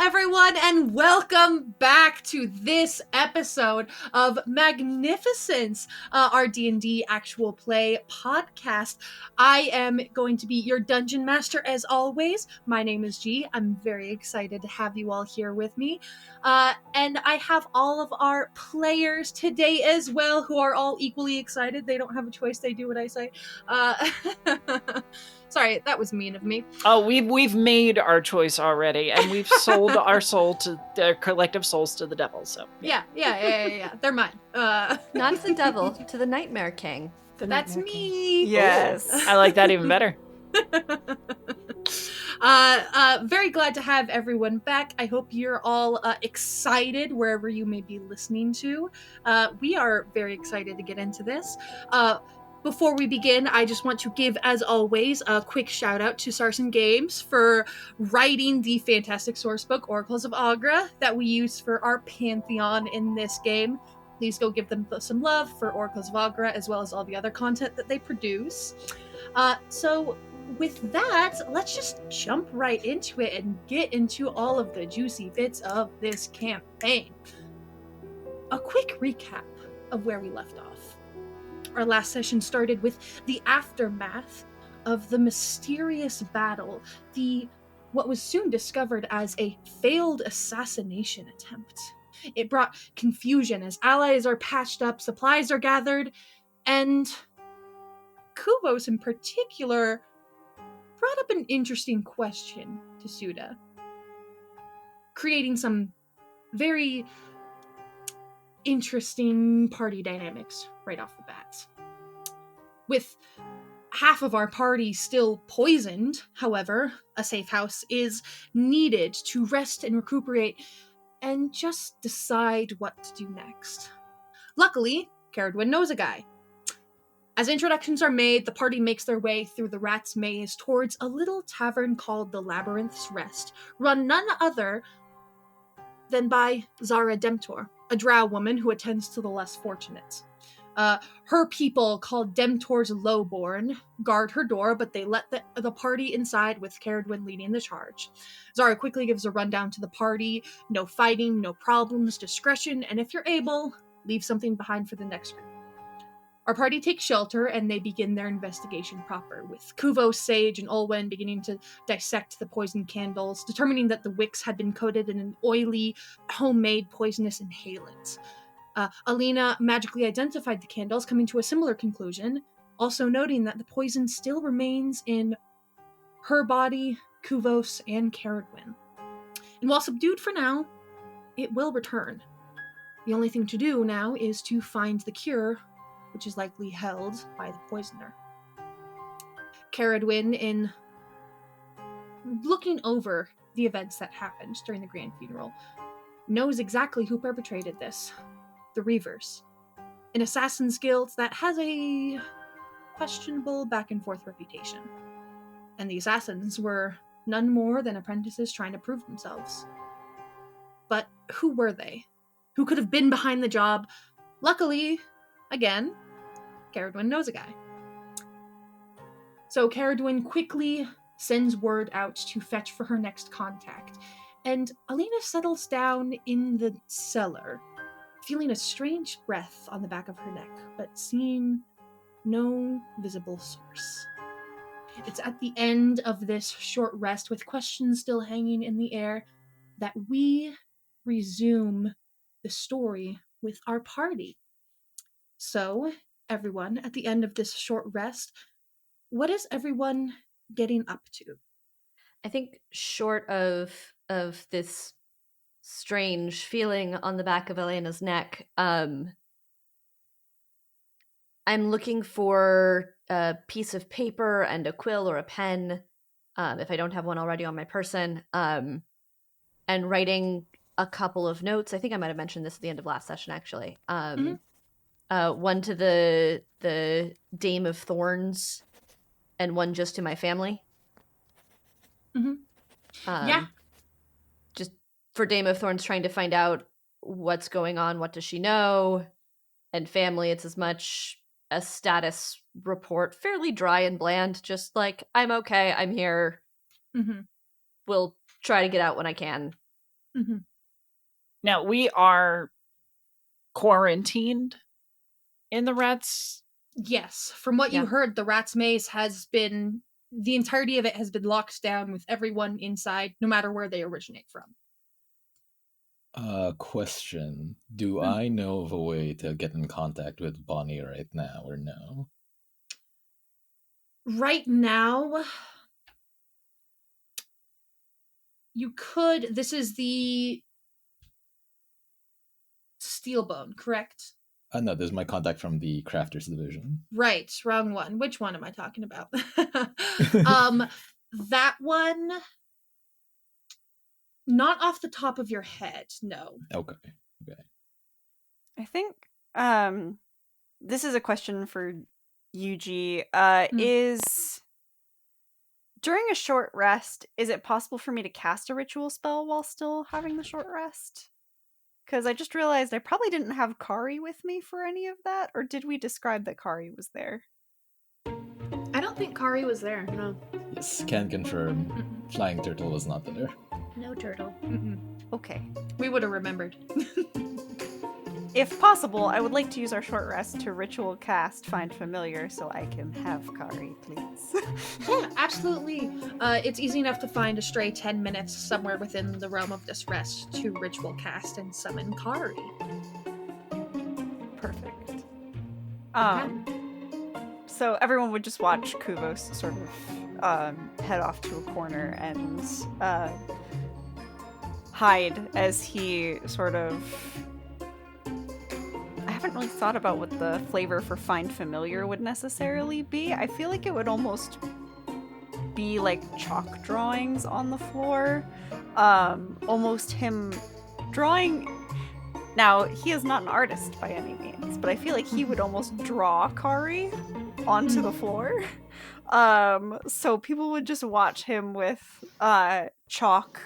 everyone, and welcome back to this episode of Magnificence, our D&D actual play podcast. I am going to be your dungeon master as always. My name is G. I'm very excited to have you all here with me. And I have all of our players today as well, who are all equally excited. They don't have a choice. They do what I say. Sorry, that was mean of me. Oh, we've made our choice already, and we've sold our soul to their collective souls to the devil. So yeah. They're mine. Not to the devil, to the Nightmare King. That's me. Yes. I like that even better. Very glad to have everyone back. I hope you're all excited wherever you may be listening to. We are very excited to get into this. Before we begin, I just want to give, as always, a quick shout out to Sarson Games for writing the fantastic sourcebook Oracles of Agra that we use for our pantheon in this game. Please go give them some love for Oracles of Agra as well as all the other content that they produce. So with that, let's just jump right into it and get into all of the juicy bits of this campaign. A quick recap of where we left off. Our last session started with the aftermath of the mysterious battle, what was soon discovered as a failed assassination attempt. It brought confusion as allies are patched up, supplies are gathered, and Kuvos in particular brought up an interesting question to Suda, creating some very interesting party dynamics right off the bat. With half of our party still poisoned, however, a safe house is needed to rest and recuperate and just decide what to do next. Luckily, Caradwin knows a guy. As introductions are made, the party makes their way through the rat's maze towards a little tavern called the Labyrinth's Rest, run none other than by Zara Demtor, a drow woman who attends to the less fortunate. Her people, called Demtor's Lowborn, guard her door, but they let the party inside with Caradwin leading the charge. Zara quickly gives a rundown to the party: no fighting, no problems, discretion, and if you're able, leave something behind for the next group. Our party takes shelter, and they begin their investigation proper, with Kuvos, Sage, and Olwen beginning to dissect the poisoned candles, determining that the wicks had been coated in an oily, homemade poisonous inhalant. Alina magically identified the candles, coming to a similar conclusion, also noting that the poison still remains in her body, Kuvos, and Caradwin. And while subdued for now, it will return. The only thing to do now is to find the cure, which is likely held by the poisoner. Caradwin, in looking over the events that happened during the grand funeral, knows exactly who perpetrated this. The Reavers, an assassin's guild that has a questionable back-and-forth reputation. And the assassins were none more than apprentices trying to prove themselves. But who were they? Who could have been behind the job? Luckily, again, Caradwin knows a guy. So Caradwin quickly sends word out to fetch for her next contact, and Alina settles down in the cellar, feeling a strange breath on the back of her neck, but seeing no visible source. It's at the end of this short rest, with questions still hanging in the air, that we resume the story with our party. So, everyone, at the end of this short rest, what is everyone getting up to? I think short of this strange feeling on the back of Elena's neck, I'm looking for a piece of paper and a quill or a pen, if I don't have one already on my person, and writing a couple of notes. I think I might have mentioned this at the end of last session, actually. One to the Dame of Thorns, and one just to my family. Yeah. Just for Dame of Thorns, trying to find out what's going on, what does she know, and family, it's as much a status report, fairly dry and bland, just like, I'm okay, I'm here, we'll try to get out when I can. Mhm. Now, we are quarantined in the rats. Yes, from what you Yeah. heard, the rat's maze has been the entirety of it has been locked down with everyone inside, no matter where they originate from. Question. Do Hmm. I know of a way to get in contact with Bonnie right now or no? Right now, you could. This is the Steelbone, correct? No, this is my contact from the Crafters Division. Right, wrong one. Which one am I talking about? um, that one, not off the top of your head, no. Okay. I think this is a question for UG. Hmm. Is during a short rest, is it possible for me to cast a ritual spell while still having the short rest? Because I just realized I probably didn't have Kari with me for any of that, or did we describe that Kari was there? I don't think Kari was there. No. Yes, can confirm. Mm-mm. Flying Turtle was not there. No turtle. Mm-mm. Okay. We would have remembered. If possible, I would like to use our short rest to ritual cast Find Familiar so I can have Kari, please. Yeah, absolutely. It's easy enough to find a stray 10 minutes somewhere within the realm of this rest to ritual cast and summon Kari. Perfect. So everyone would just watch Kuvos sort of head off to a corner and hide as he sort of... I haven't really thought about what the flavor for Find Familiar would necessarily be. I feel like it would almost be like chalk drawings on the floor. Almost him drawing... Now, he is not an artist by any means, but I feel like he would almost draw Kari onto the floor. So people would just watch him with chalk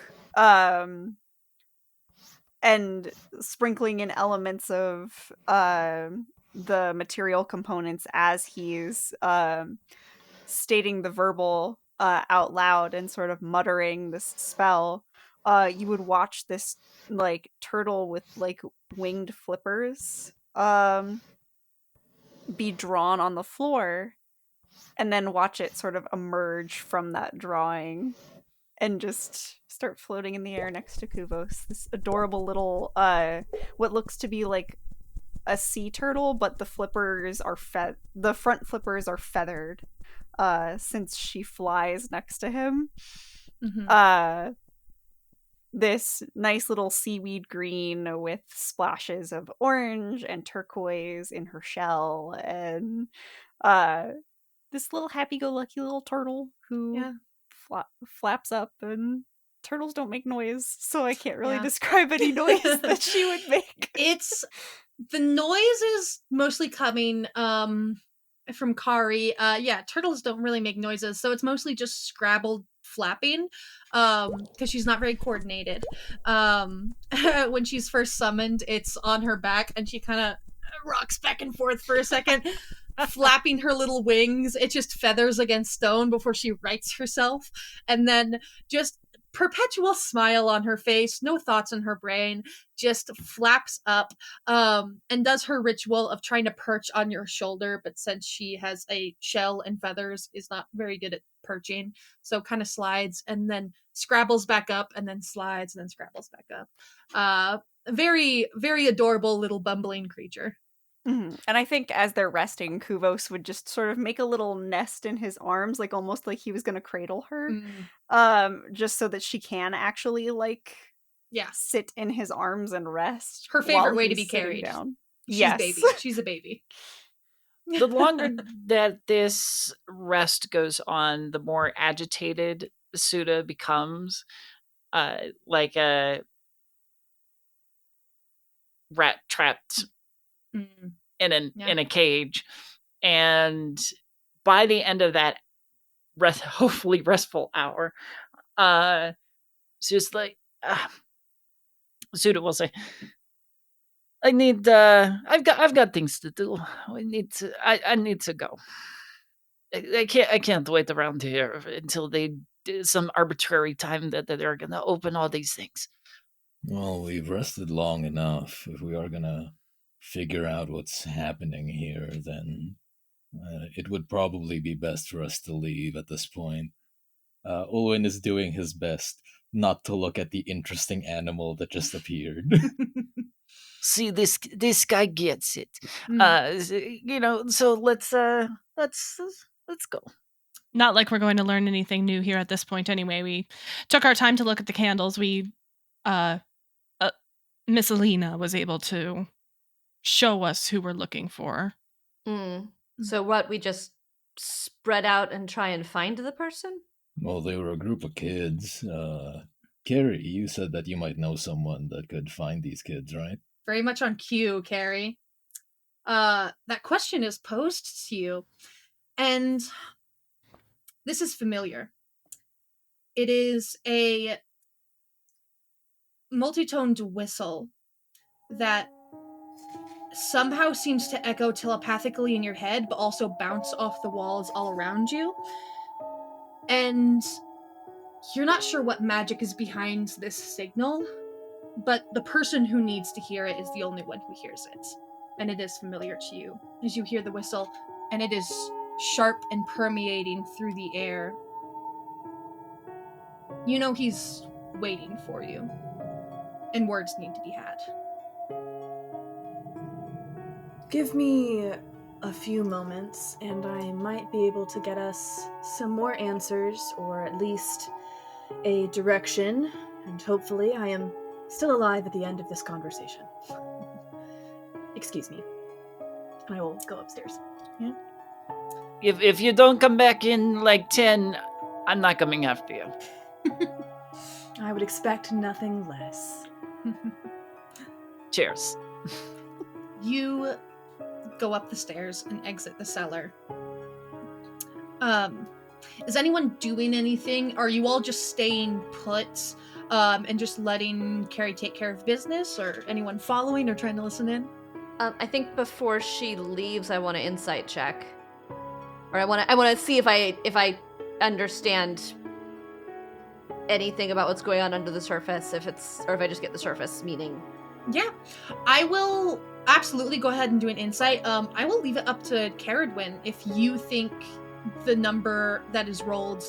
and sprinkling in elements of the material components as he's stating the verbal out loud and sort of muttering this spell. You would watch this like turtle with like winged flippers be drawn on the floor, and then watch it sort of emerge from that drawing and just start floating in the air next to Kuvos. This adorable little what looks to be like a sea turtle, but the flippers are the front flippers are feathered since she flies next to him. Mm-hmm. This nice little seaweed green with splashes of orange and turquoise in her shell, and this little happy-go-lucky little turtle who flaps up, and turtles don't make noise, so I can't really describe any noise that she would make. The noise is mostly coming from Kari. Turtles don't really make noises, so it's mostly just scrabbled flapping because she's not very coordinated. When she's first summoned, it's on her back and she kind of rocks back and forth for a second, flapping her little wings. It just feathers against stone before she rights herself, and then just perpetual smile on her face, no thoughts in her brain, just flaps up and does her ritual of trying to perch on your shoulder, but since she has a shell and feathers, is not very good at perching, so kind of slides and then scrabbles back up and then slides and then scrabbles back up. Very, very adorable little bumbling creature. Mm-hmm. And I think as they're resting, Kuvos would just sort of make a little nest in his arms, like almost like he was going to cradle her, just so that she can actually sit in his arms and rest. Her favorite way to be carried. Down. She's a baby. The longer that this rest goes on, the more agitated Suda becomes, like a rat trapped in a cage. And by the end of that hopefully restful hour, she's like, Suda will say, I've got things to do. I need to go. I can't wait around here until they do some arbitrary time that they're gonna open all these things. Well, we've rested long enough. If we are gonna figure out what's happening here, then it would probably be best for us to leave at this point. Owen is doing his best not to look at the interesting animal that just appeared. See, this guy gets it. Mm. So let's go. Not like we're going to learn anything new here at this point anyway. We took our time to look at the candles. Miss Alina was able to show us who we're looking for. So what, we just spread out and try and find the person? Well, they were a group of kids. Carrie, you said that you might know someone that could find these kids, right? Very much on cue, Carrie. That question is posed to you, and this is familiar. It is a multi-toned whistle that somehow seems to echo telepathically in your head, but also bounce off the walls all around you. And you're not sure what magic is behind this signal, but the person who needs to hear it is the only one who hears it. And it is familiar to you as you hear the whistle, and it is sharp and permeating through the air. You know he's waiting for you, and words need to be had. Give me a few moments, and I might be able to get us some more answers, or at least a direction, and hopefully I am still alive at the end of this conversation. Excuse me. I will go upstairs. Yeah. If you don't come back in like 10, I'm not coming after you. I would expect nothing less. Cheers. You go up the stairs and exit the cellar. Is anyone doing anything? Are you all just staying put and just letting Carrie take care of business, or anyone following or trying to listen in? I think before she leaves, I want to insight check, or I want to see if I understand anything about what's going on under the surface, or if I just get the surface meaning. Yeah, I will absolutely go ahead and do an insight. I will leave it up to Caradwin if you think the number that is rolled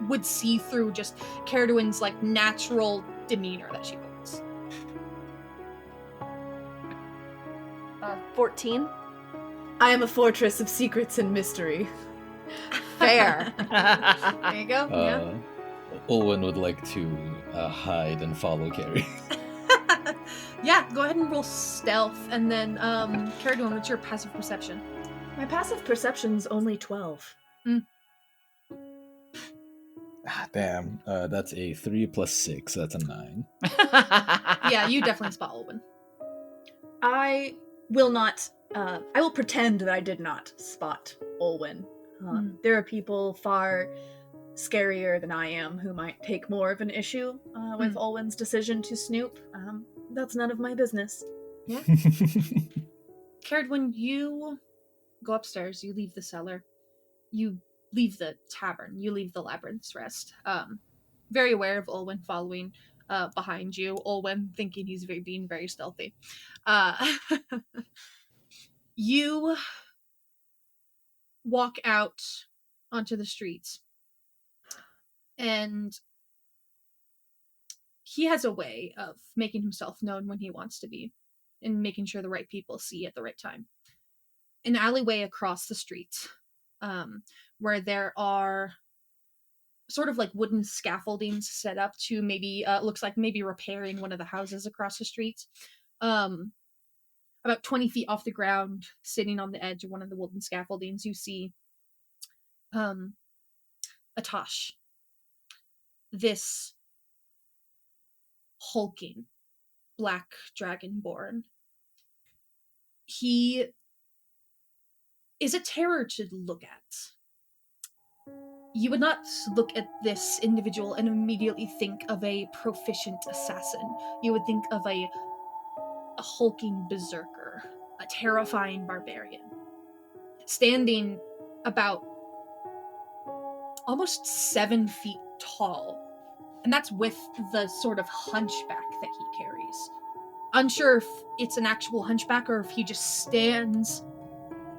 would see through just Caradwin's like natural demeanor that she holds. 14. I am a fortress of secrets and mystery. Fair. There you go. Yeah. Olwen would like to hide and follow Carrie. Yeah, go ahead and roll stealth, and then Caradwin, what's your passive perception? My passive perception's only 12. Damn, that's a 3 plus 6, that's a 9. Yeah, you definitely spot Olwen. I will not, I will pretend that I did not spot Olwen. There are people far scarier than I am who might take more of an issue with Olwen's decision to snoop. That's none of my business. Yeah. Caradwin, you go upstairs, you leave the cellar, you leave the tavern, you leave the Labyrinth's Rest. Very aware of Olwen following behind you, Olwen thinking he's being very stealthy. You walk out onto the streets, and he has a way of making himself known when he wants to be, and making sure the right people see at the right time. An alleyway across the street, where there are sort of like wooden scaffoldings set up to maybe, looks like maybe repairing one of the houses across the street. About 20 feet off the ground, sitting on the edge of one of the wooden scaffoldings, you see Atash. This hulking black dragonborn. He is a terror to look at. You would not look at this individual and immediately think of a proficient assassin. You would think of a hulking berserker, a terrifying barbarian, standing about almost 7 feet tall. And that's with the sort of hunchback that he carries. Unsure if it's an actual hunchback or if he just stands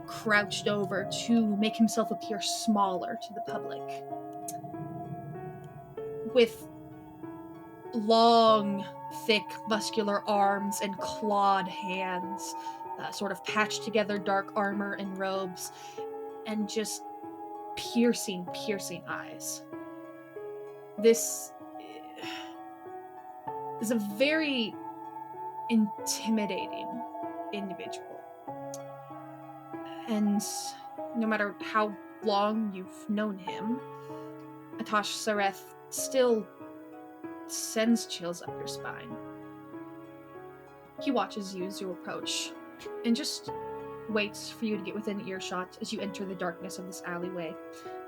crouched over to make himself appear smaller to the public. With long, thick, muscular arms and clawed hands, sort of patched together dark armor and robes, and just piercing eyes. This is a very intimidating individual. And no matter how long you've known him, Atash Sareth still sends chills up your spine. He watches you as you approach, and just waits for you to get within earshot as you enter the darkness of this alleyway,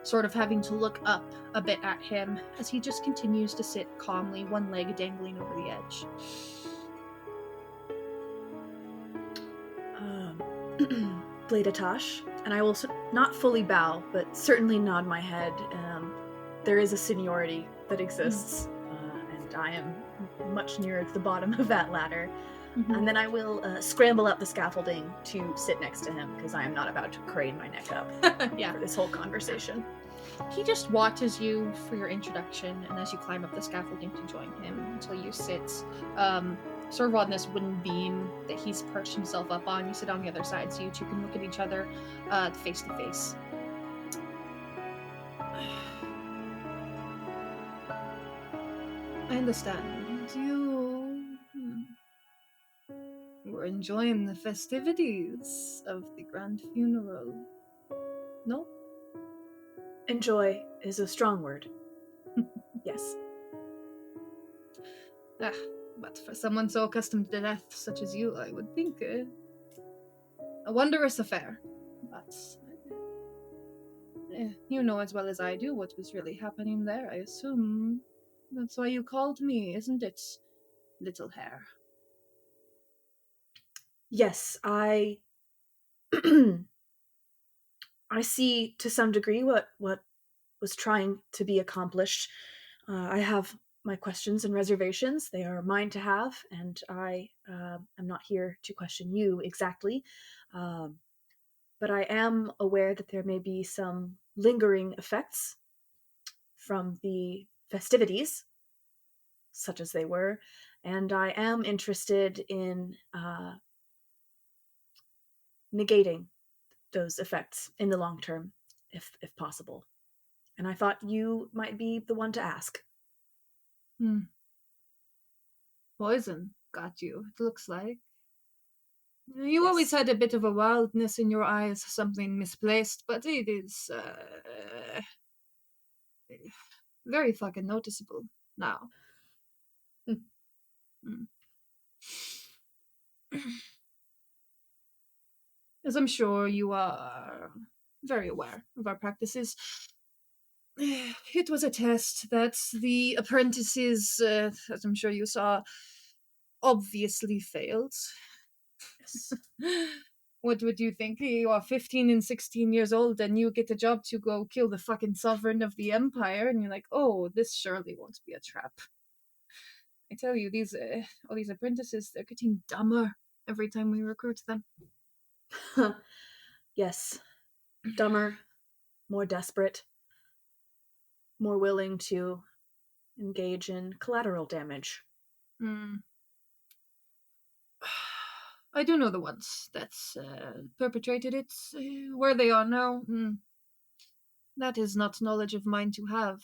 sort of having to look up a bit at him as he just continues to sit calmly, one leg dangling over the edge. Blade Atash, and I will not fully bow, but certainly nod my head. There is a seniority that exists, and I am much nearer to the bottom of that ladder. Mm-hmm. And then I will scramble up the scaffolding to sit next to him, because I am not about to crane my neck up Yeah. for this whole conversation. He just watches you for your introduction, and as you climb up the scaffolding to join him until you sit sort of on this wooden beam that he's perched himself up on. You sit on the other side so you two can look at each other face to face. I understand. You were enjoying the festivities of the grand funeral. No? Enjoy is a strong word. Yes. But for someone so accustomed to death such as you, I would think a wondrous affair. But you know as well as I do what was really happening there, I assume. That's why you called me, isn't it, little hare? Yes, I I see to some degree what was trying to be accomplished. I have my questions and reservations. They are mine to have, and I am not here to question you exactly. But I am aware that there may be some lingering effects from the festivities, such as they were, and I am interested in negating those effects in the long term, if possible. And I thought you might be the one to ask. Poison got you, it looks like. You Yes. always had a bit of a wildness in your eyes, something misplaced, but it is very fucking noticeable now. As I'm sure you are very aware of our practices, it was a test that the apprentices, as I'm sure you saw, obviously failed. Yes. What would you think? You are 15 and 16 years old and you get a job to go kill the fucking sovereign of the empire, and you're like, oh, this surely won't be a trap. I tell you, all these apprentices, they're getting dumber every time we recruit them. Yes. Dumber, more desperate, more willing to engage in collateral damage. I do know the ones that's perpetrated it. Where they are now, that is not knowledge of mine to have.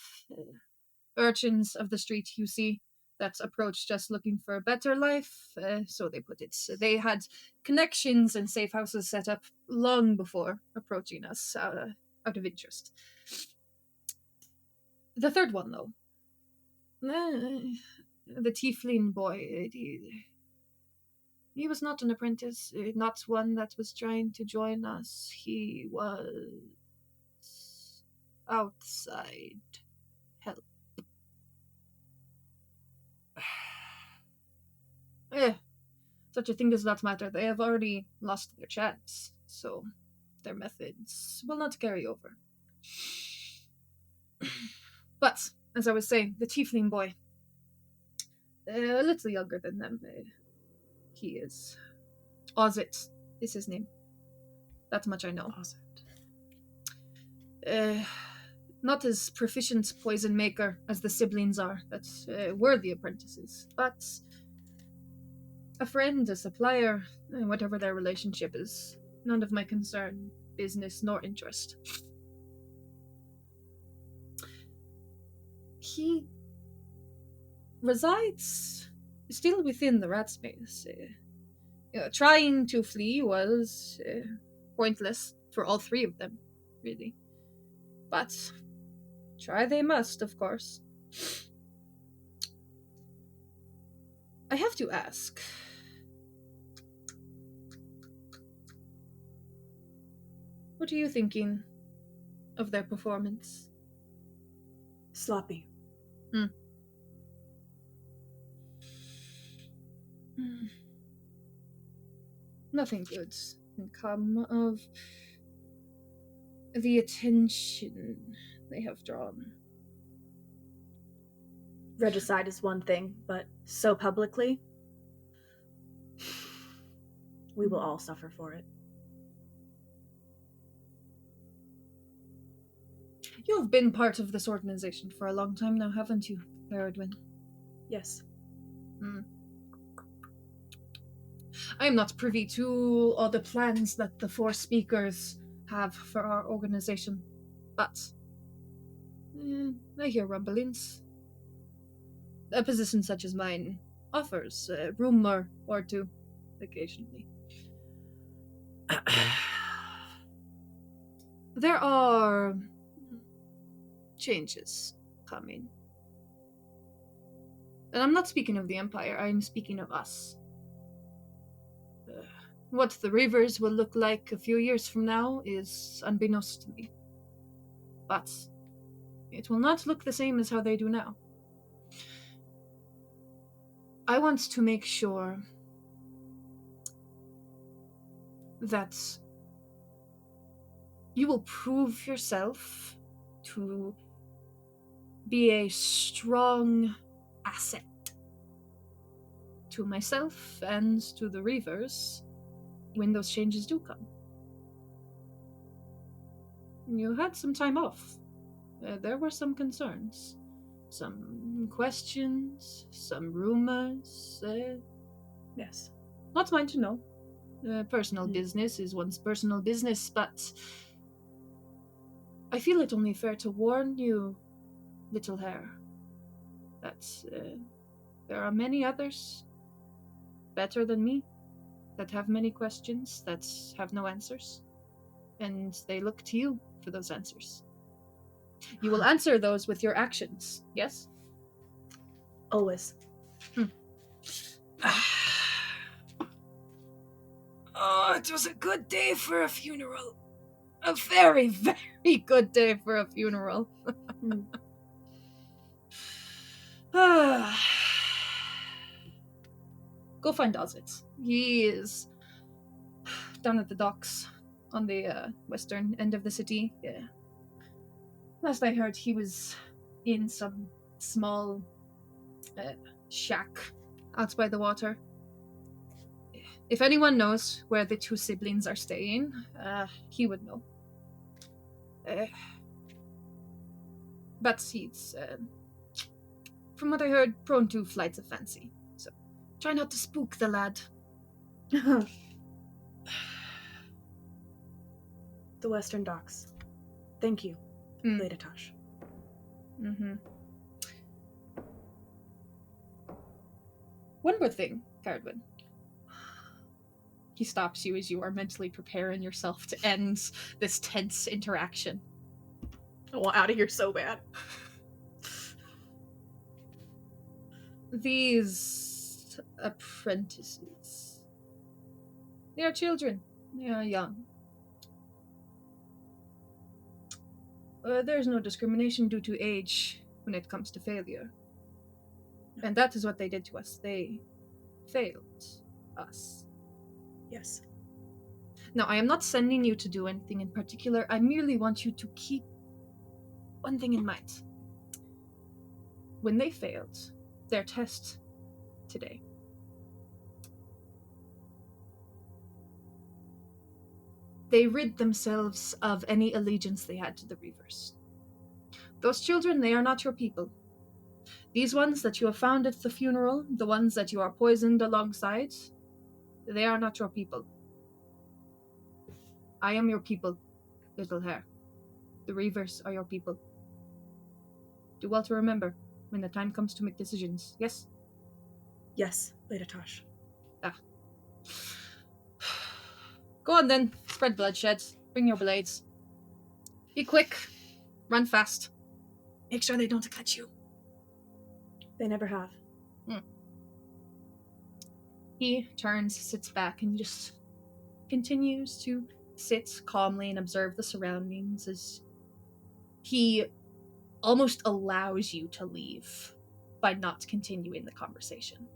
Urchins of the street, you see, that approached just looking for a better life, so they put it. They had connections and safe houses set up long before approaching us out of interest. The third one, though, the tiefling boy, he was not an apprentice, not one that was trying to join us. He was outside help. Such a thing does not matter. They have already lost their chance, so their methods will not carry over. But, as I was saying, the tiefling boy. A little younger than them. He is. Ozit is his name. That much I know. Not as proficient poison maker as the siblings are, but worthy apprentices. But a friend, a supplier, whatever their relationship is, none of my concern, business, nor interest. He resides still within the rat space. Trying to flee was pointless for all three of them, really. But try they must, of course. I have to ask. What are you thinking of their performance? Sloppy. Nothing good can come of the attention they have drawn. Regicide is one thing, but so publicly, we will all suffer for it. You have been part of this organization for a long time now, haven't you, Peregrine? Yes. I am not privy to all the plans that the four speakers have for our organization, but I hear rumblings. A position such as mine offers a rumor or two occasionally. There are changes coming. And I'm not speaking of the Empire, I'm speaking of us. What the rivers will look like a few years from now is unbeknownst to me. But it will not look the same as how they do now. I want to make sure that you will prove yourself to be a strong asset to myself and to the Reavers when those changes do come. You had some time off. There were some concerns, some questions, some rumors. Yes. Not mine to know. Personal business is one's personal business, but I feel it only fair to warn you, little hare, that there are many others better than me that have many questions that have no answers, and they look to you for those answers. You will answer those with your actions, yes? Always. Oh, it was a good day for a funeral. A very, very good day for a funeral. Go find Ozit. He is down at the docks on the western end of the city. Yeah. Last I heard, he was in some small shack out by the water. If anyone knows where the two siblings are staying, he would know. But he's, from what I heard, prone to flights of fancy. So try not to spook the lad. The Western Docks. Thank you, Lady Tosh. One more thing, Cardwin. He stops you as you are mentally preparing yourself to end this tense interaction. I want out of here so bad. These apprentices, they are children. They are young. There's no discrimination due to age when it comes to failure. And that is what they did to us. They failed us. Yes. Now, I am not sending you to do anything in particular. I merely want you to keep one thing in mind. When they failed their test today. They rid themselves of any allegiance they had to the Reavers. Those children, they are not your people. These ones that you have found at the funeral, the ones that you are poisoned alongside, they are not your people. I am your people, little hare. The Reavers are your people. Do well to remember when the time comes to make decisions, yes? Yes, Lady Tosh. Go on then, spread bloodshed. Bring your blades. Be quick. Run fast. Make sure they don't catch you. They never have. He turns, sits back, and just continues to sit calmly and observe the surroundings as he almost allows you to leave by not continuing the conversation.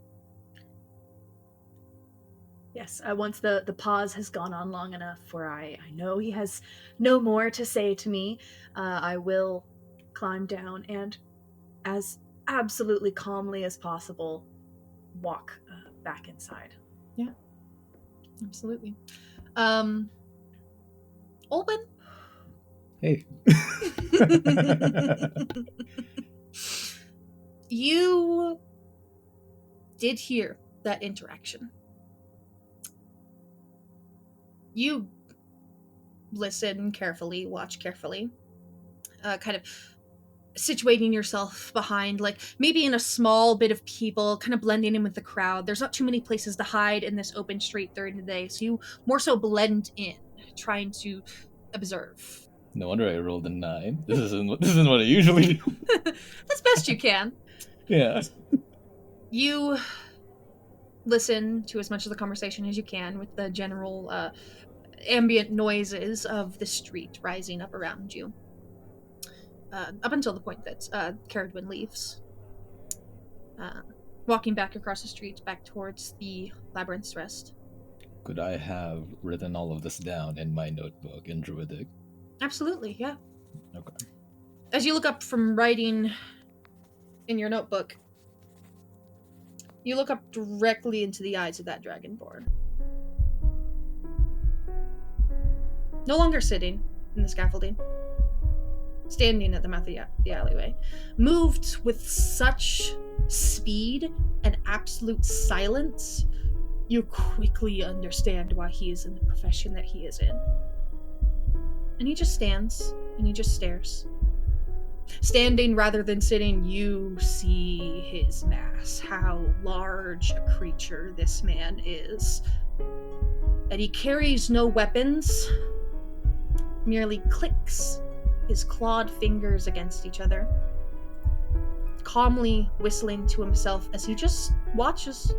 Yes, once the pause has gone on long enough where I know he has no more to say to me, I will climb down and, as absolutely calmly as possible, walk back inside. Yeah, absolutely. Olwen? Hey. You did hear that interaction. You listen carefully, watch carefully, kind of situating yourself behind, like maybe in a small bit of people, kind of blending in with the crowd. There's not too many places to hide in this open street during the day, so you more so blend in, trying to observe. No wonder I rolled a 9. This isn't what I usually do. As best you can. Yeah. You listen to as much of the conversation as you can with the general ambient noises of the street rising up around you. Up until the point that Caradwin leaves. Walking back across the street, back towards the Labyrinth's Rest. Could I have written all of this down in my notebook in Druidic? Absolutely, yeah. Okay. As you look up from writing in your notebook, you look up directly into the eyes of that Dragonborn. No longer sitting in the scaffolding, standing at the mouth of the alleyway, moved with such speed and absolute silence, you quickly understand why he is in the profession that he is in. And he just stands, and he just stares. Standing rather than sitting, you see his mass, how large a creature this man is. And he carries no weapons, merely clicks his clawed fingers against each other, calmly whistling to himself as he just watches.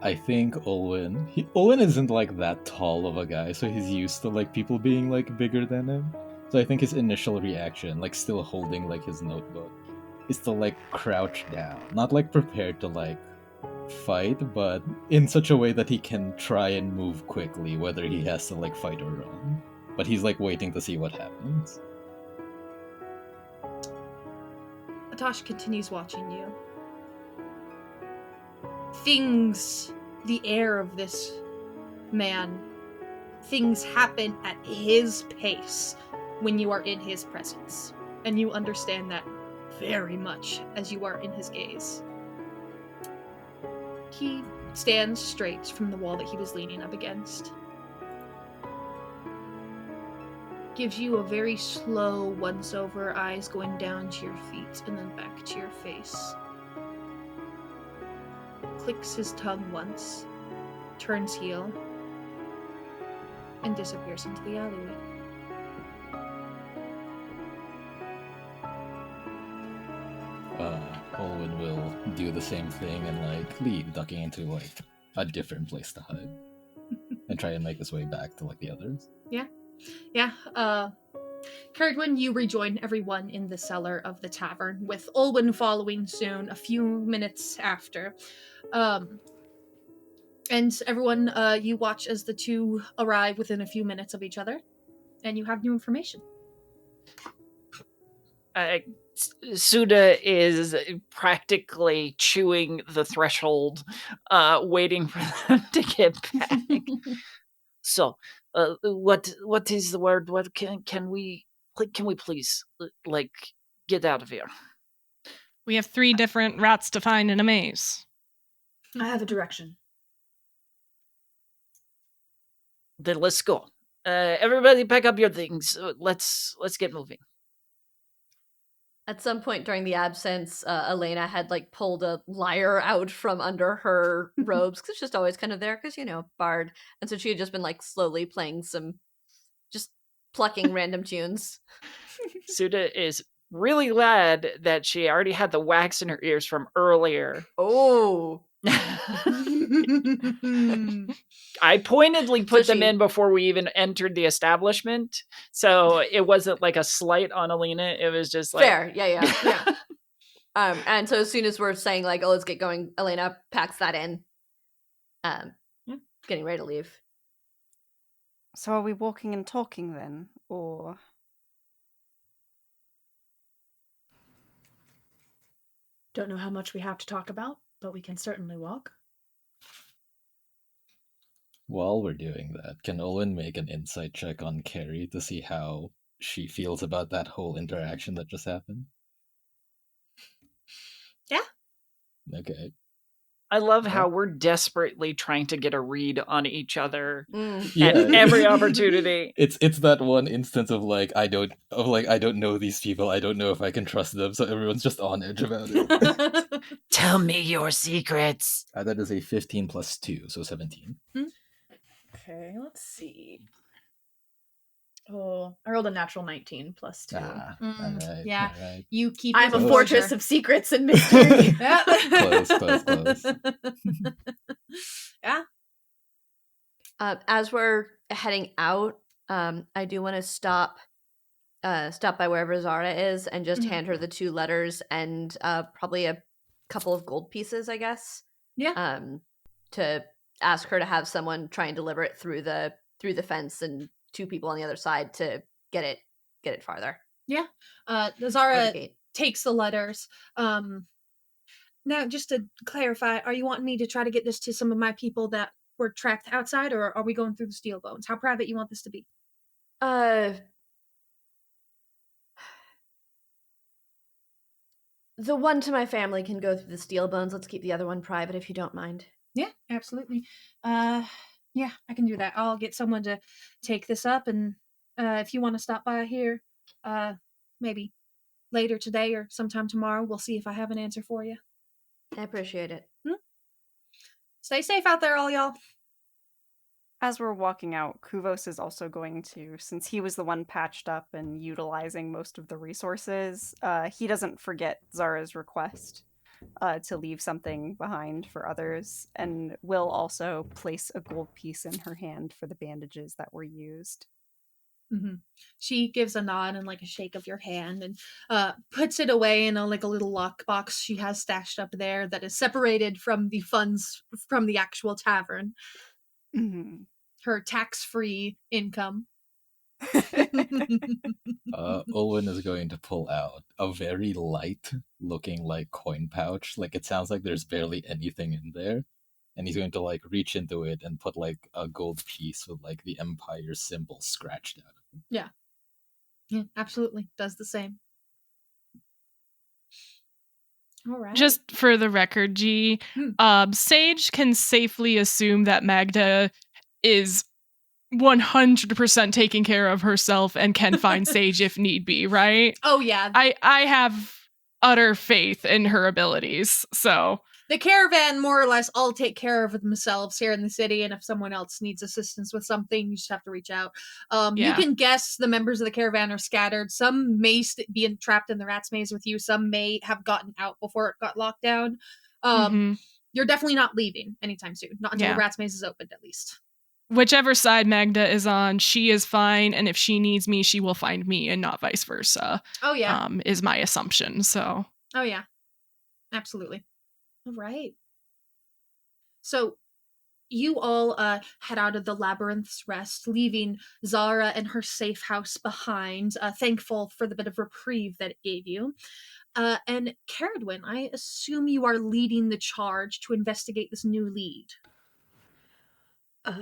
I think Olwen isn't like that tall of a guy, so he's used to like people being like bigger than him. So I think his initial reaction, like still holding like his notebook, is to like crouch down, not like prepared to like fight, but in such a way that he can try and move quickly, whether he has to like fight or run. But he's like waiting to see what happens. Atash continues watching you. The air of this man, things happen at his pace when you are in his presence. And you understand that very much as you are in his gaze. He stands straight from the wall that he was leaning up against. Gives you a very slow once-over, eyes going down to your feet and then back to your face. Clicks his tongue once, turns heel, and disappears into the alleyway. Olwen will do the same thing and like leave, ducking into like a different place to hide. And try and make his way back to like the others. Yeah. Caradwin, you rejoin everyone in the cellar of the tavern, with Olwen following soon, a few minutes after. And everyone, you watch as the two arrive within a few minutes of each other. and you have new information. Suda is practically chewing the threshold, waiting for them to get back. So, what is the word? What can we please get out of here? We have 3 different routes to find in a maze. I have a direction. Then let's go. Everybody, pack up your things. Let's get moving. At some point during the absence, Elena had pulled a lyre out from under her robes because it's just always kind of there because bard, and so she had just been slowly playing just plucking random tunes. Suda is really glad that she already had the wax in her ears from earlier. Oh. I pointedly put them in before we even entered the establishment, so it wasn't like a slight on Alina. It was just fair. Yeah. And so as soon as we're saying oh, let's get going, Elena packs that in. Getting ready to leave. So are we walking and talking then, or? Don't know how much we have to talk about, but we can certainly walk. While we're doing that, can Olin make an insight check on Carrie to see how she feels about that whole interaction that just happened? Yeah. Okay. I love how we're desperately trying to get a read on each other Yeah. at every opportunity. It's that one instance of I don't know these people. I don't know if I can trust them. So everyone's just on edge about it. Tell me your secrets. That is a 15 plus 2, so 17. Okay, let's see. Oh, I rolled a natural 19 plus 2. All right. Yeah. All right. You keep. I'm a Close. fortress of secrets and mystery. Close. Yeah. As we're heading out, I do want to stop by wherever Zara is and just hand her the 2 letters and probably a couple of gold pieces, I guess. Yeah. To ask her to have someone try and deliver it through the fence and 2 people on the other side to get it farther. Yeah. Zara takes the letters. Now, just to clarify, are you wanting me to try to get this to some of my people that were trapped outside, or are we going through the steel bones? How private you want this to be? The one to my family can go through the steel bones. Let's keep the other one private if you don't mind. Yeah, absolutely. Yeah, I can do that. I'll get someone to take this up, and if you want to stop by here, maybe later today or sometime tomorrow, we'll see if I have an answer for you. I appreciate it. Stay safe out there, all y'all. As we're walking out, Kuvos is also going to, since he was the one patched up and utilizing most of the resources, he doesn't forget Zara's request to leave something behind for others, and will also place a gold piece in her hand for the bandages that were used. Mm-hmm. She gives a nod and a shake of your hand and puts it away in a little lockbox she has stashed up there that is separated from the funds from the actual tavern. Mm-hmm. Her tax-free income. Olin is going to pull out a very light looking coin pouch. It sounds like there's barely anything in there. And he's going to reach into it and put a gold piece with the Empire symbol scratched out of it. Yeah. Yeah, absolutely. Does the same. All right. Just for the record, G, Sage can safely assume that Magda is 100% taking care of herself and can find Sage if need be, right? Oh, yeah. I have utter faith in her abilities, so... The caravan, more or less, all take care of themselves here in the city, and if someone else needs assistance with something, you just have to reach out. You can guess the members of the caravan are scattered. Some may be trapped in the rat's maze with you. Some may have gotten out before it got locked down. You're definitely not leaving anytime soon. Not until the rat's maze is opened, at least. Whichever side Magda is on, she is fine, and if she needs me, she will find me, and not vice versa. Oh, yeah. Is my assumption, so... Oh, yeah. Absolutely. All right. So, you all head out of the Labyrinth's Rest, leaving Zara and her safe house behind, thankful for the bit of reprieve that it gave you. And Caradwyn, I assume you are leading the charge to investigate this new lead.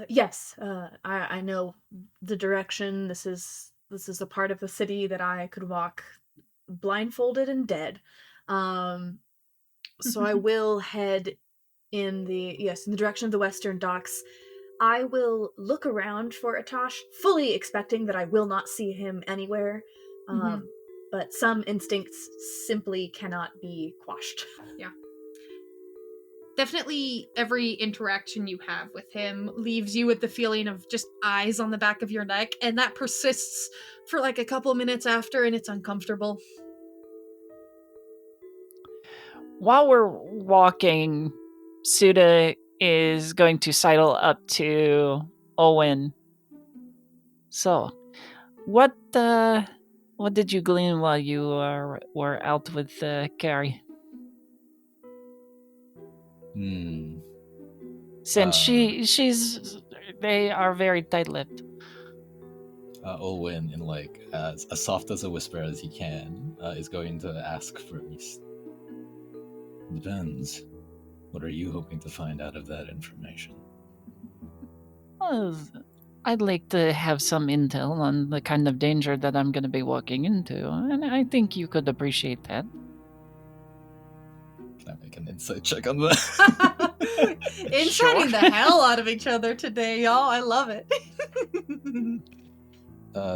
Yes, I know the direction. This is a part of the city that I could walk blindfolded and dead. So I will head in the direction of the Western Docks. I will look around for Atosh, fully expecting that I will not see him anywhere. But some instincts simply cannot be quashed. Yeah. Definitely every interaction you have with him leaves you with the feeling of just eyes on the back of your neck, and that persists for like a couple minutes after, and it's uncomfortable. While we're walking, Suda is going to sidle up to Owen. So, what did you glean while you were out with Carrie? Since they are very tight-lipped. Olwen, in like as soft as a whisper as he can, is going to ask first. Depends. What are you hoping to find out of that information? Well, I'd like to have some intel on the kind of danger that I'm going to be walking into, and I think you could appreciate that. Can I make an insight check on that? Inciting the hell out of each other today, y'all. I love it.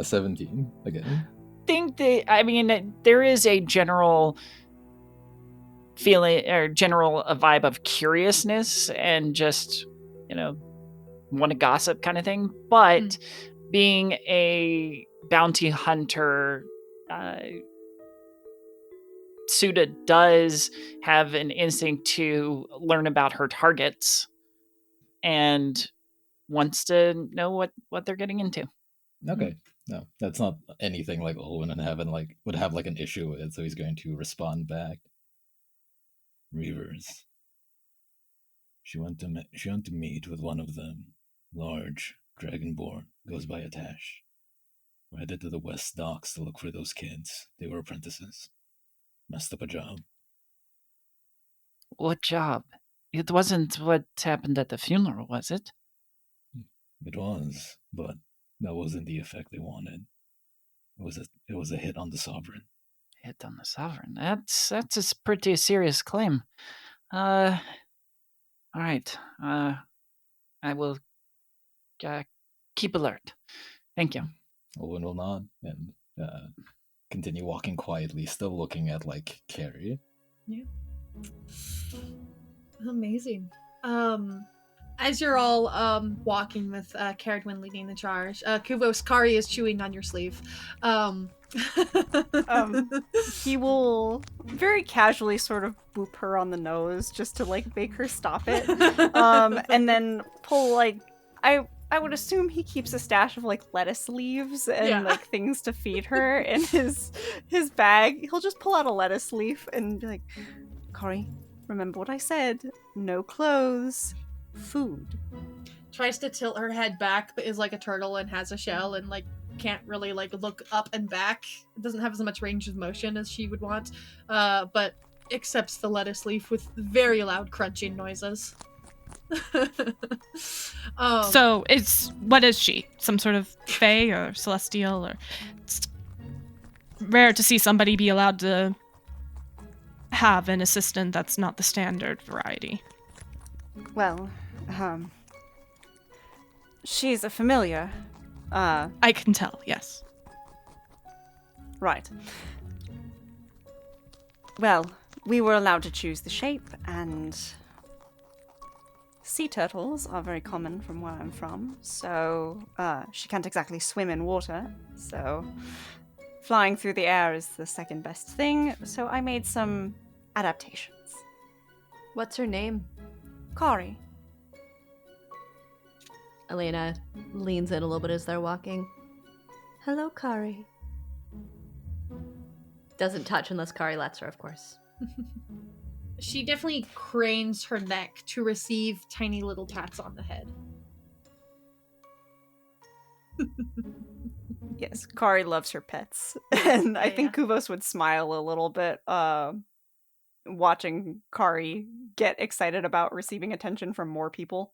17 again. There is a general feeling or a vibe of curiousness and just, want to gossip kind of thing. But being a bounty hunter, Suda does have an instinct to learn about her targets and wants to know what they're getting into. Okay. No, that's not anything like Olwen and Heaven would have an issue with, so he's going to respond back. Reavers. She went to meet with one of them. Large, dragonborn, goes by Atash. We're headed to the West Docks to look for those kids. They were apprentices. Messed up a job. What job? It wasn't what happened at the funeral, was it? It was, but that wasn't the effect they wanted. It was a hit on the Sovereign. Hit on the Sovereign? That's a pretty serious claim. All right. I will keep alert. Thank you. Owen will nod and continue walking quietly, still looking at Carrie. Yeah. Amazing. As you're all walking with Caradwyn leading the charge, Kuvos, Kari is chewing on your sleeve. He will very casually sort of boop her on the nose just to make her stop it. And then pull I would assume he keeps a stash of lettuce leaves and things to feed her in his bag. He'll just pull out a lettuce leaf and be like, Kari, remember what I said. No clothes. Food. Tries to tilt her head back, but is like a turtle and has a shell and can't really look up and back. It doesn't have as much range of motion as she would want, but accepts the lettuce leaf with very loud crunching noises. So what is she? Some sort of fae or celestial? Or it's rare to see somebody be allowed to have an assistant that's not the standard variety. Well, she's a familiar. I can tell, yes. Right. Well, we were allowed to choose the shape, and sea turtles are very common from where I'm from, so she can't exactly swim in water, so flying through the air is the second best thing, so I made some adaptations. What's her name? Kari. Elena leans in a little bit as they're walking. Hello, Kari. Doesn't touch unless Kari lets her, of course. She definitely cranes her neck to receive tiny little pats on the head. Yes, Kari loves her pets. And I think yeah. Kuvos would smile a little bit watching Kari get excited about receiving attention from more people.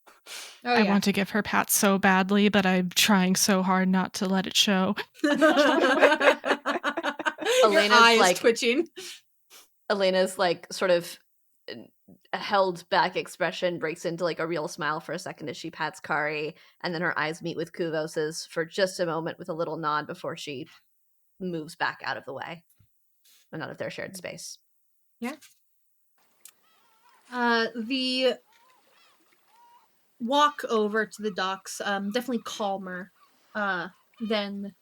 Oh, I yeah. want to give her pats so badly, but I'm trying so hard not to let it show. Your Elena's eyes like- twitching. Elena's like sort of held back expression breaks into like a real smile for a second as she pats Kari, and then her eyes meet with Kuvos's for just a moment with a little nod before she moves back out of the way and out of their shared space. Yeah. The walk over to the docks, definitely calmer than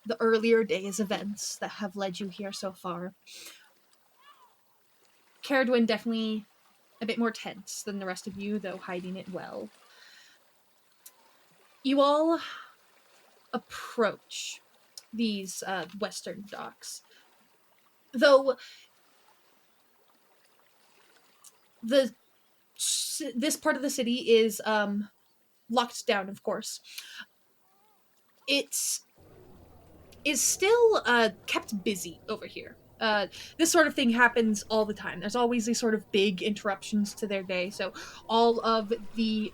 the earlier days' events that have led you here so far. Caradwyn definitely a bit more tense than the rest of you, though hiding it well. You all approach these western docks, though this part of the city is locked down, of course. It is still kept busy over here. This sort of thing happens all the time. There's always these sort of big interruptions to their day. So all of the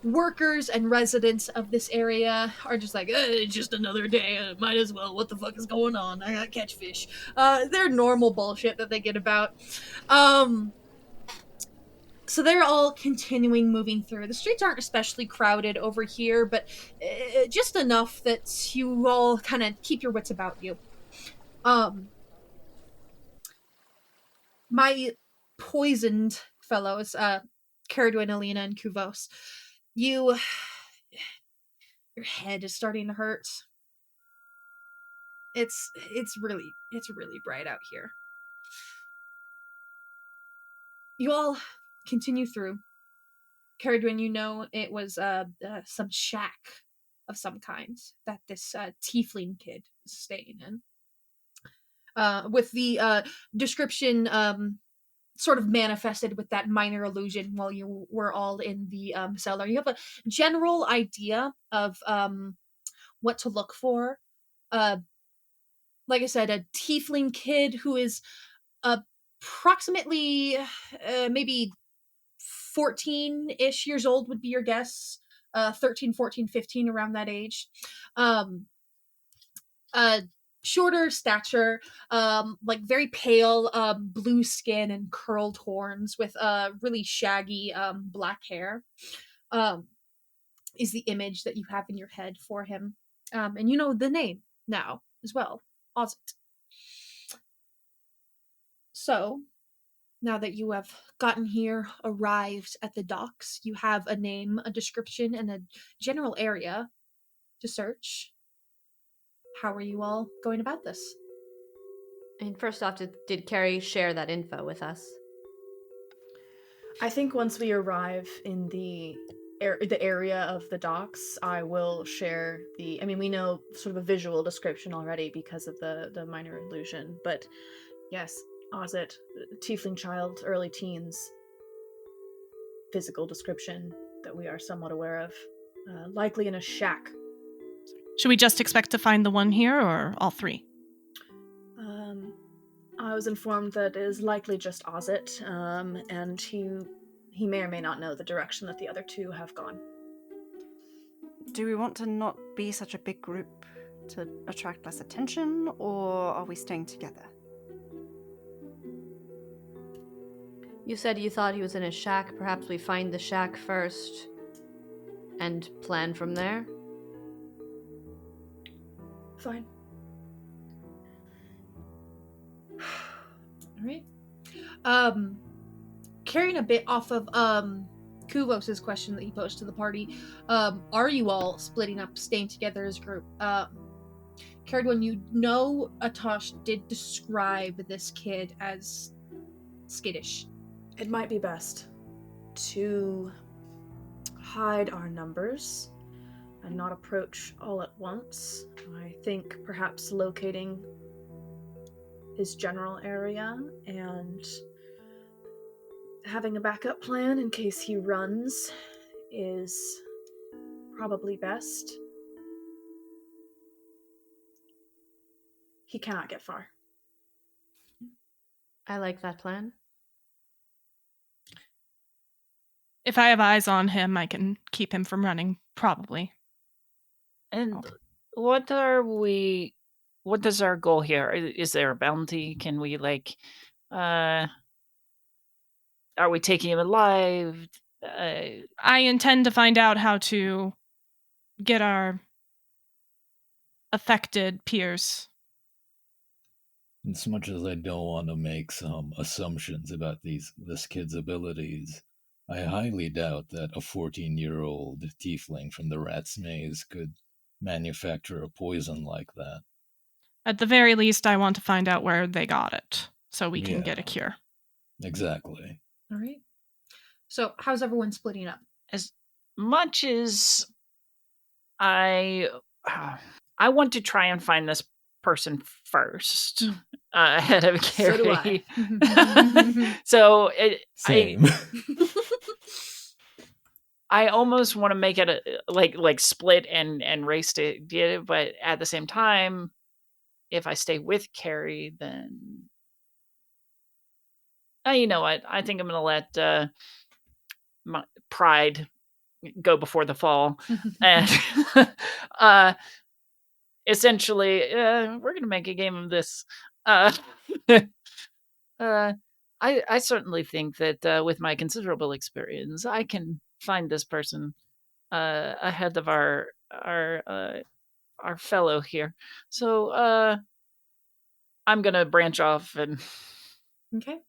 workers and residents of this area are just like, just another day. Might as well. What the fuck is going on? I gotta catch fish. They're normal bullshit that they get about. So they're all continuing moving through. The streets aren't especially crowded over here, but just enough that you all kind of keep your wits about you. My poisoned fellows, Caradwyn, Alina, and Kuvos, your head is starting to hurt. It's really bright out here. You all continue through. Caradwyn, you know it was some shack of some kind that this tiefling kid was staying in. With the description sort of manifested with that minor illusion while you were all in the cellar. You have a general idea of what to look for. Like I said, a tiefling kid who is approximately maybe 14-ish years old would be your guess. 13, 14, 15, around that age. Shorter stature, like very pale blue skin and curled horns with really shaggy black hair, is the image that you have in your head for him. And you know the name now as well, Ozit. So, now that you have gotten here, arrived at the docks, you have a name, a description, and a general area to search. How are you all going about this? And first off, did Carrie share that info with us? I think once we arrive in the area of the docks, I will share the... I mean, we know sort of a visual description already because of the minor illusion, but yes, Ozit, tiefling child, early teens, physical description that we are somewhat aware of. Likely in a shack. Should we just expect to find the one here or all three? I was informed that it is likely just Ozit, and he may or may not know the direction that the other two have gone. Do we want to not be such a big group to attract less attention, or are we staying together? You said you thought he was in a shack. Perhaps we find the shack first and plan from there? Fine. Alright. Carrying a bit off of Kuvos' question that he posed to the party, are you all splitting up, staying together as a group? Caradwyn, you know Atosh did describe this kid as skittish. It might be best to hide our numbers and not approach all at once. I think perhaps locating his general area and having a backup plan in case he runs is probably best. He cannot get far. I like that plan. If I have eyes on him, I can keep him from running, probably. And what is our goal here? Is there a bounty? Can we are we taking him alive? I intend to find out how to get our affected peers. As much as I don't want to make some assumptions about this kid's abilities, I highly doubt that a 14-year-old tiefling from the rat's maze could manufacture a poison like that. At the very least, I want to find out where they got it, so we can Yeah. get a cure. Exactly. All right. So, how's everyone splitting up? As much as I want to try and find this person first ahead of Carrie. So do I. So Same. I almost want to make it like split and race to get it, but at the same time, if I stay with Carrie, then you know what? I think I'm gonna let my pride go before the fall, and essentially, we're gonna make a game of this. I certainly think that with my considerable experience, I can find this person ahead of our fellow here. So I'm gonna branch off and Okay.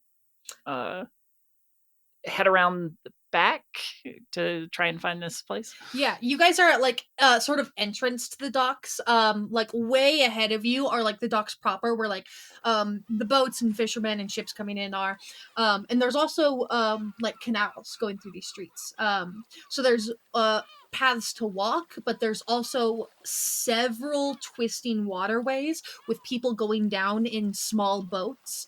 head around the back to try and find this place. Yeah, you guys are at like sort of entrance to the docks. Like way ahead of you are like the docks proper, where like the boats and fishermen and ships coming in are. And there's also like canals going through these streets. So there's paths to walk, but there's also several twisting waterways with people going down in small boats.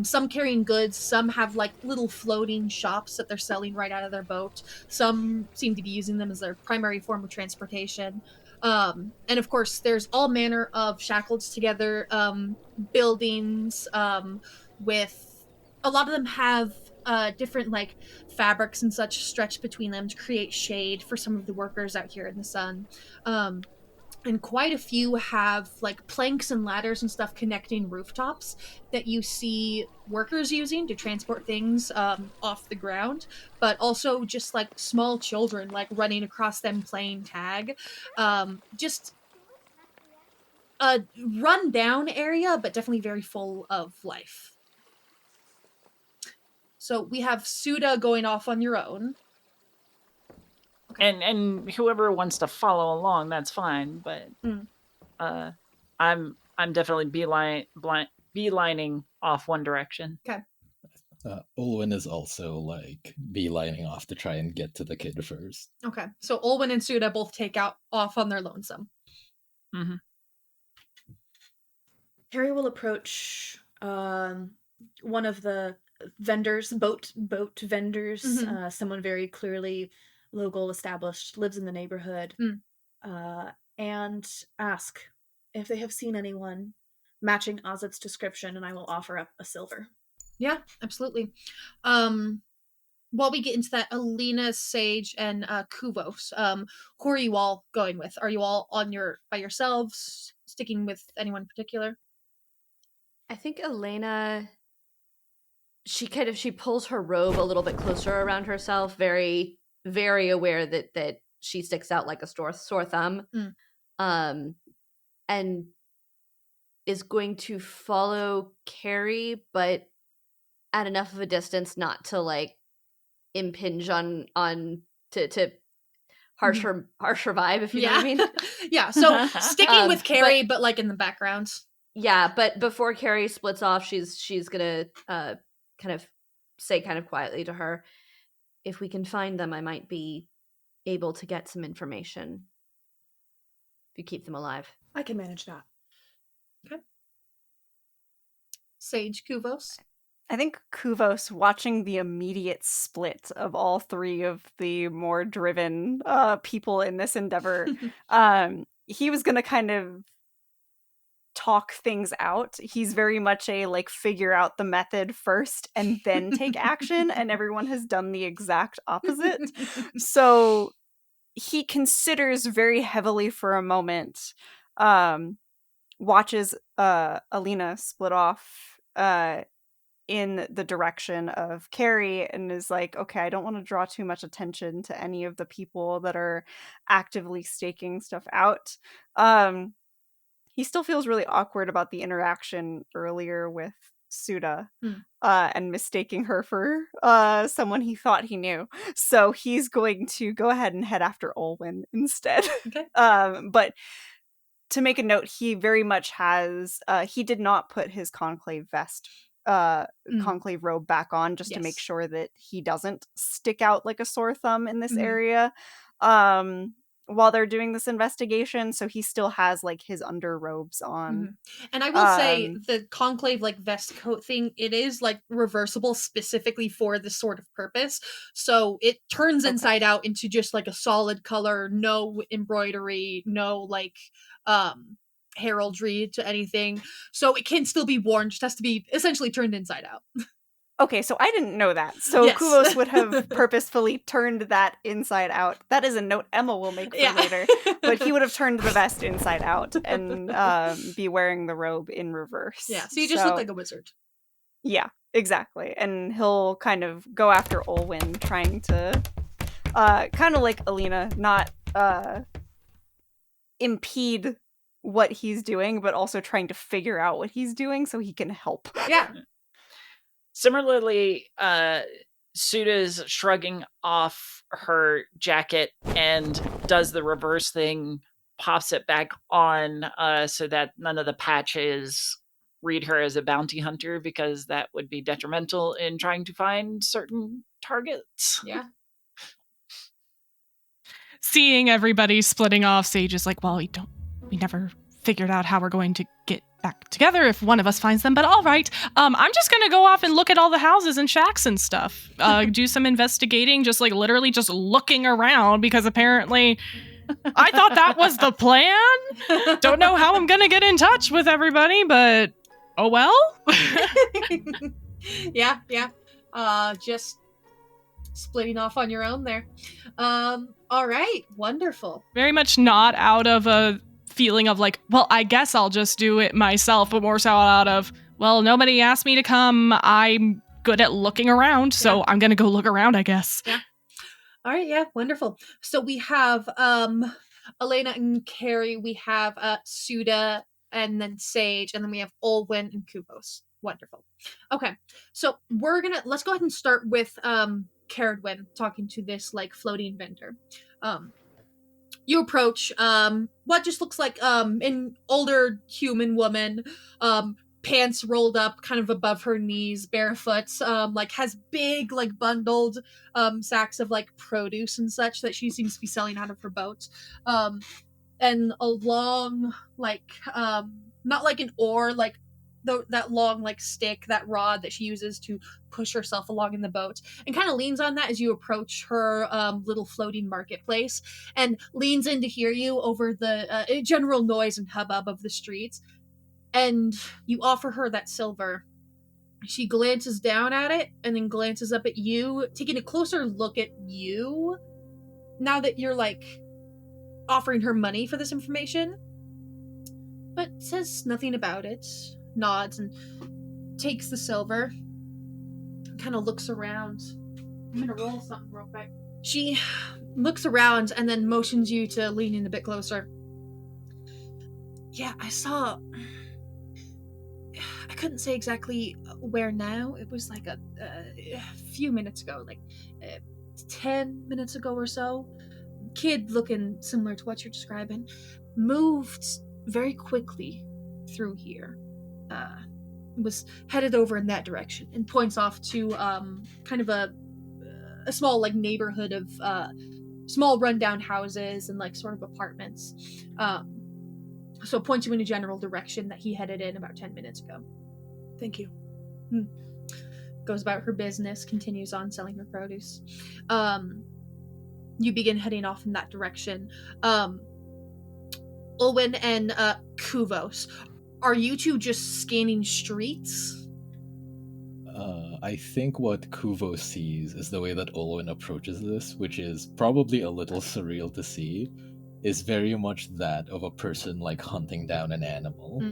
Some carrying goods, some have like little floating shops that they're selling right out of their boat. Some seem to be using them as their primary form of transportation. And of course, there's all manner of shackled together buildings with a lot of them have different like fabrics and such stretched between them to create shade for some of the workers out here in the sun. And quite a few have like planks and ladders and stuff connecting rooftops that you see workers using to transport things off the ground, but also just like small children like running across them playing tag. Just a run down area, but definitely very full of life. So we have Suda going off on your own. Okay. And whoever wants to follow along, that's fine. But I'm definitely beelining off one direction. Okay. Olwen is also like beelining off to try and get to the kid first. Okay. So Olwen and Suda both take off on their lonesome. Mm-hmm. Harry will approach one of the vendors, boat vendors, someone very clearly local, established, lives in the neighborhood, and ask if they have seen anyone matching Ozit's description, and I will offer up a silver. Yeah, absolutely. While we get into that, Alina, Sage, and Kuvos, who are you all going with? Are you all by yourselves, sticking with anyone in particular? I think Elena, she pulls her robe a little bit closer around herself, very, very aware that she sticks out like a sore thumb, and is going to follow Carrie, but at enough of a distance not to like impinge on to harsh her vibe, if you know what I mean. Yeah, so sticking with Carrie, but like in the background. Yeah, but before Carrie splits off, she's gonna kind of say kind of quietly to her, if we can find them, I might be able to get some information. If you keep them alive. I can manage that. Okay. Sage, Kuvos. I think Kuvos, watching the immediate split of all three of the more driven people in this endeavor, he was going to kind of talk things out. He's very much a like figure out the method first and then take action, and everyone has done the exact opposite. So he considers very heavily for a moment, watches Alina split off in the direction of Carrie, and is like, okay, I don't want to draw too much attention to any of the people that are actively staking stuff out. He still feels really awkward about the interaction earlier with Suda, and mistaking her for someone he thought he knew. So he's going to go ahead and head after Olwen instead. Okay. But to make a note, he very much has, he did not put his conclave vest, conclave robe back on, just to make sure that he doesn't stick out like a sore thumb in this area while they're doing this investigation. So he still has like his underrobes on. And I will say the conclave like vest coat thing, it is like reversible specifically for this sort of purpose. So it turns inside out into just like a solid color, no embroidery, no like heraldry to anything. So it can still be worn, just has to be essentially turned inside out. Okay, so I didn't know that. So Kuvos would have purposefully turned that inside out. That is a note Emma will make for later. But he would have turned the vest inside out and be wearing the robe in reverse. Yeah, so you just look like a wizard. Yeah, exactly. And he'll kind of go after Olwen, trying to, kind of like Alina, not impede what he's doing, but also trying to figure out what he's doing so he can help. Yeah. Similarly, Suda's shrugging off her jacket and does the reverse thing, pops it back on so that none of the patches read her as a bounty hunter, because that would be detrimental in trying to find certain targets. Yeah. Seeing everybody splitting off, Sage is like, well, we never figured out how we're going to get back together if one of us finds them, but all right. I'm just gonna go off and look at all the houses and shacks and stuff. Do some investigating, just like literally just looking around, because apparently I thought that was the plan. Don't know how I'm gonna get in touch with everybody, but oh well. Yeah. Just splitting off on your own there. All right, wonderful. Very much not out of a feeling of like, well, I guess I'll just do it myself, but more so out of, well, nobody asked me to come. I'm good at looking around, so I'm gonna go look around, I guess. Yeah. All right, yeah, wonderful. So we have Elena and Carrie, we have Suda, and then Sage, and then we have Olwen and Kuvos. Wonderful. Okay, so let's go ahead and start with Caradwin talking to this like floating vendor. You approach what just looks like an older human woman, pants rolled up kind of above her knees, barefoot, like has big like bundled sacks of like produce and such that she seems to be selling out of her boat, and a long like not like an oar, like that long like stick, that rod that she uses to push herself along in the boat, and kind of leans on that as you approach her little floating marketplace, and leans in to hear you over the general noise and hubbub of the streets. And you offer her that silver. She glances down at it and then glances up at you, taking a closer look at you now that you're like offering her money for this information, but says nothing about it. Nods and takes the silver, kind of looks around. I'm gonna roll something real quick. She looks around and then motions you to lean in a bit closer. Yeah, I couldn't say exactly where now. It was like a few minutes ago, like 10 minutes ago or so. Kid looking similar to what you're describing moved very quickly through here. Was headed over in that direction, and points off to kind of a small like neighborhood of small rundown houses and like sort of apartments. So points you in a general direction that he headed in about 10 minutes ago. Thank you. goes about her business, continues on selling her produce. You begin heading off in that direction. Olwen and Kuvos, are you two just scanning streets? I think what Kuvo sees is the way that Olwen approaches this, which is probably a little surreal to see, is very much that of a person like hunting down an animal.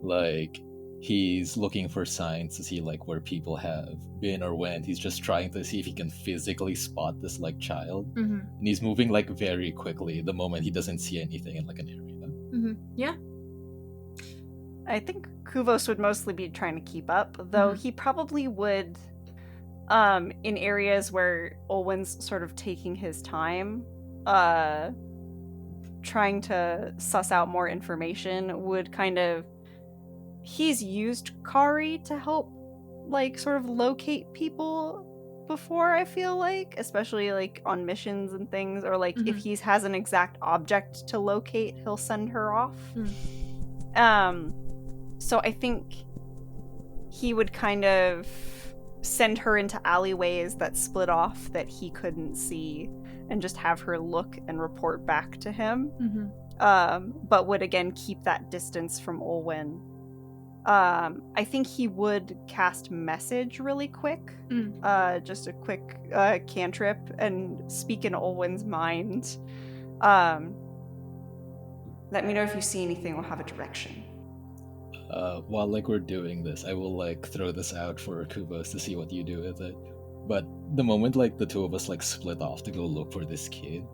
Like, he's looking for signs to see like where people have been or went. He's just trying to see if he can physically spot this like child. And he's moving like very quickly the moment he doesn't see anything in like an area. Yeah. I think Kuvos would mostly be trying to keep up, though he probably would, in areas where Olwen's sort of taking his time, trying to suss out more information, would kind of... He's used Kari to help, like, sort of locate people before, I feel like, especially, like, on missions and things, or, like, if he has an exact object to locate, he'll send her off. So I think he would kind of send her into alleyways that split off that he couldn't see and just have her look and report back to him. But would again keep that distance from Olwen. I think he would cast message really quick. Just a quick cantrip and speak in Olwen's mind. Let me know if you see anything or have a direction. While like we're doing this, I will like throw this out for Kubos to see what you do with it. But the moment like the two of us like split off to go look for this kid,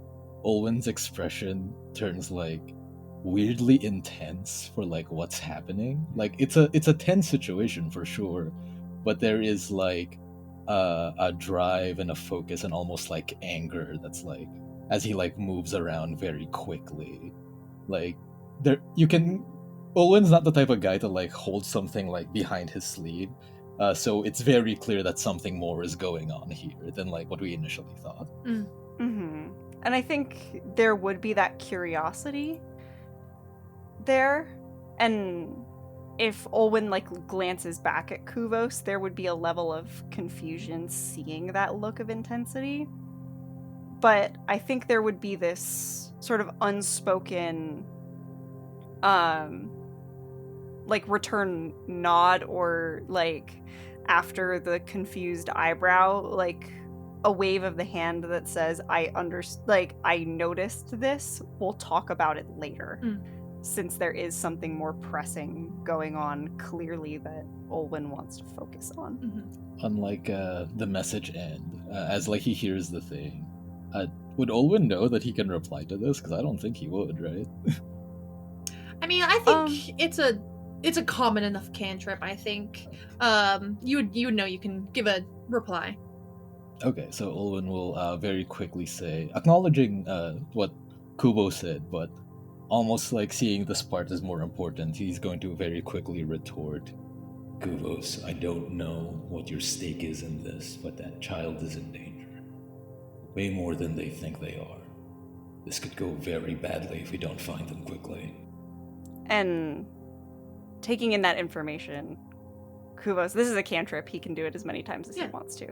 Olwen's expression turns like weirdly intense for like what's happening. Like it's a tense situation for sure, but there is like a drive and a focus and almost like anger that's like as he like moves around very quickly. Like there you can Olwen's not the type of guy to like hold something like behind his sleeve, so it's very clear that something more is going on here than like what we initially thought. And I think there would be that curiosity there, and if Olwen like glances back at Kuvos, there would be a level of confusion seeing that look of intensity. But I think there would be this sort of unspoken like return nod, or like after the confused eyebrow, like a wave of the hand that says I noticed this, we'll talk about it later, since there is something more pressing going on clearly that Olwen wants to focus on. Unlike the message end, as like he hears the thing, would Olwen know that he can reply to this? Because I don't think he would, right? I mean, I think it's a common enough cantrip. I think you would know you can give a reply. Okay, so Olwen will very quickly say, acknowledging what Kubo said, but almost like seeing this part as more important, he's going to very quickly retort, Kuvos, I don't know what your stake is in this, but that child is in danger. Way more than they think they are. This could go very badly if we don't find them quickly. And taking in that information, Kuvos, this is a cantrip, he can do it as many times as he wants to.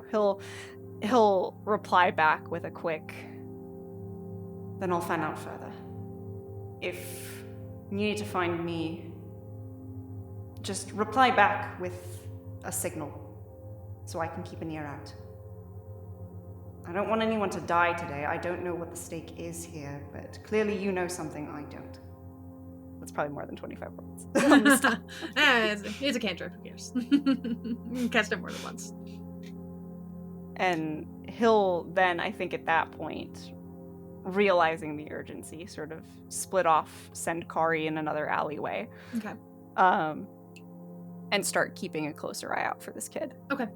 He'll reply back with a quick, then I'll find out further. If you need to find me, just reply back with a signal so I can keep an ear out. I don't want anyone to die today. I don't know what the stake is here, but clearly you know something I don't. That's probably more than 25 words. It's a cantrip, who cares? You can cast it more than once. And he'll then, I think at that point, realizing the urgency, sort of split off, send Kari in another alleyway. Okay. And start keeping a closer eye out for this kid. Okay.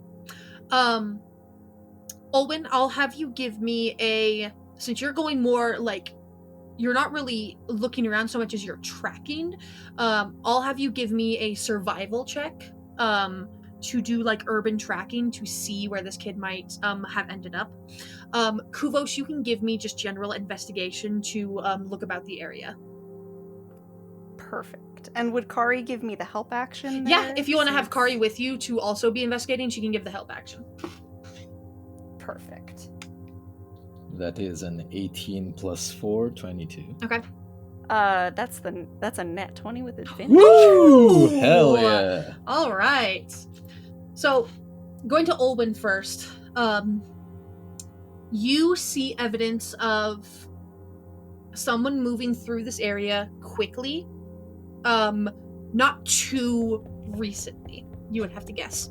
Olwen, I'll have you give me since you're going more like, you're not really looking around so much as you're tracking, I'll have you give me a survival check to do like urban tracking to see where this kid might have ended up. Kuvos, you can give me just general investigation to look about the area. Perfect. Perfect. And would Kari give me the help action Yeah, there, if you want to have since- Kari with you to also be investigating, she can give the help action. Perfect. That is an 18 plus 4, 22. Okay. That's a net 20 with advantage. Woo! Hell yeah! All right. So, going to Olwen first. You see evidence of someone moving through this area quickly. Not too recently. You would have to guess.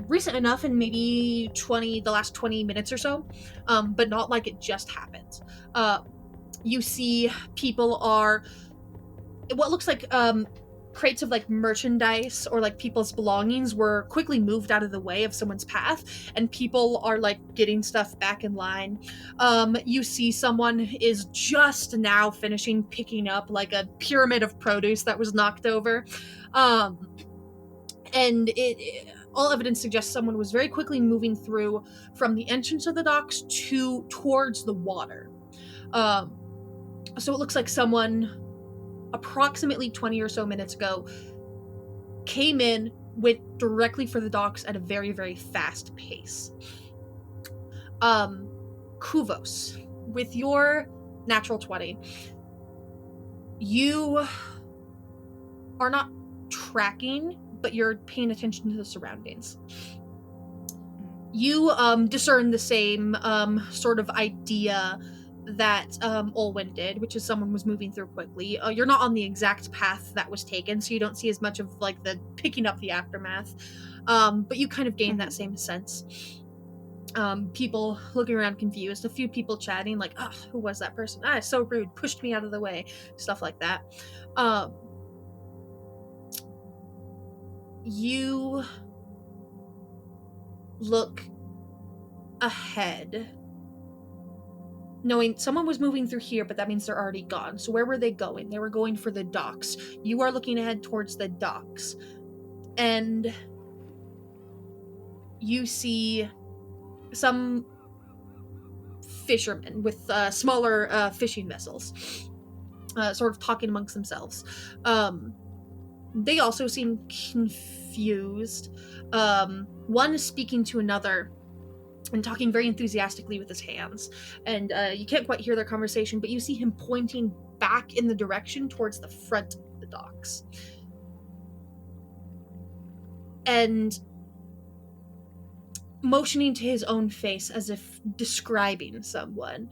Recent enough in maybe the last 20 minutes or so, but not like it just happened. You see people are what looks like crates of like merchandise or like people's belongings were quickly moved out of the way of someone's path, and people are like getting stuff back in line. You see someone is just now finishing picking up like a pyramid of produce that was knocked over. And all evidence suggests someone was very quickly moving through from the entrance of the docks towards the water. So it looks like someone approximately 20 or so minutes ago came in, went directly for the docks at a very, very fast pace. Kuvos, with your natural 20, you are not tracking, but you're paying attention to the surroundings. You discern the same sort of idea that Olwen did, which is someone was moving through quickly. You're not on the exact path that was taken, so you don't see as much of like the picking up the aftermath, but you kind of gain that same sense. People looking around confused, a few people chatting like, oh, who was that person? Ah, so rude, pushed me out of the way, stuff like that. You look ahead, knowing someone was moving through here, but that means they're already gone. So where were they going? They were going for the docks. You are looking ahead towards the docks, and you see some fishermen with smaller fishing vessels sort of talking amongst themselves. They also seem confused. One is speaking to another and talking very enthusiastically with his hands, and you can't quite hear their conversation, but you see him pointing back in the direction towards the front of the docks. And motioning to his own face as if describing someone,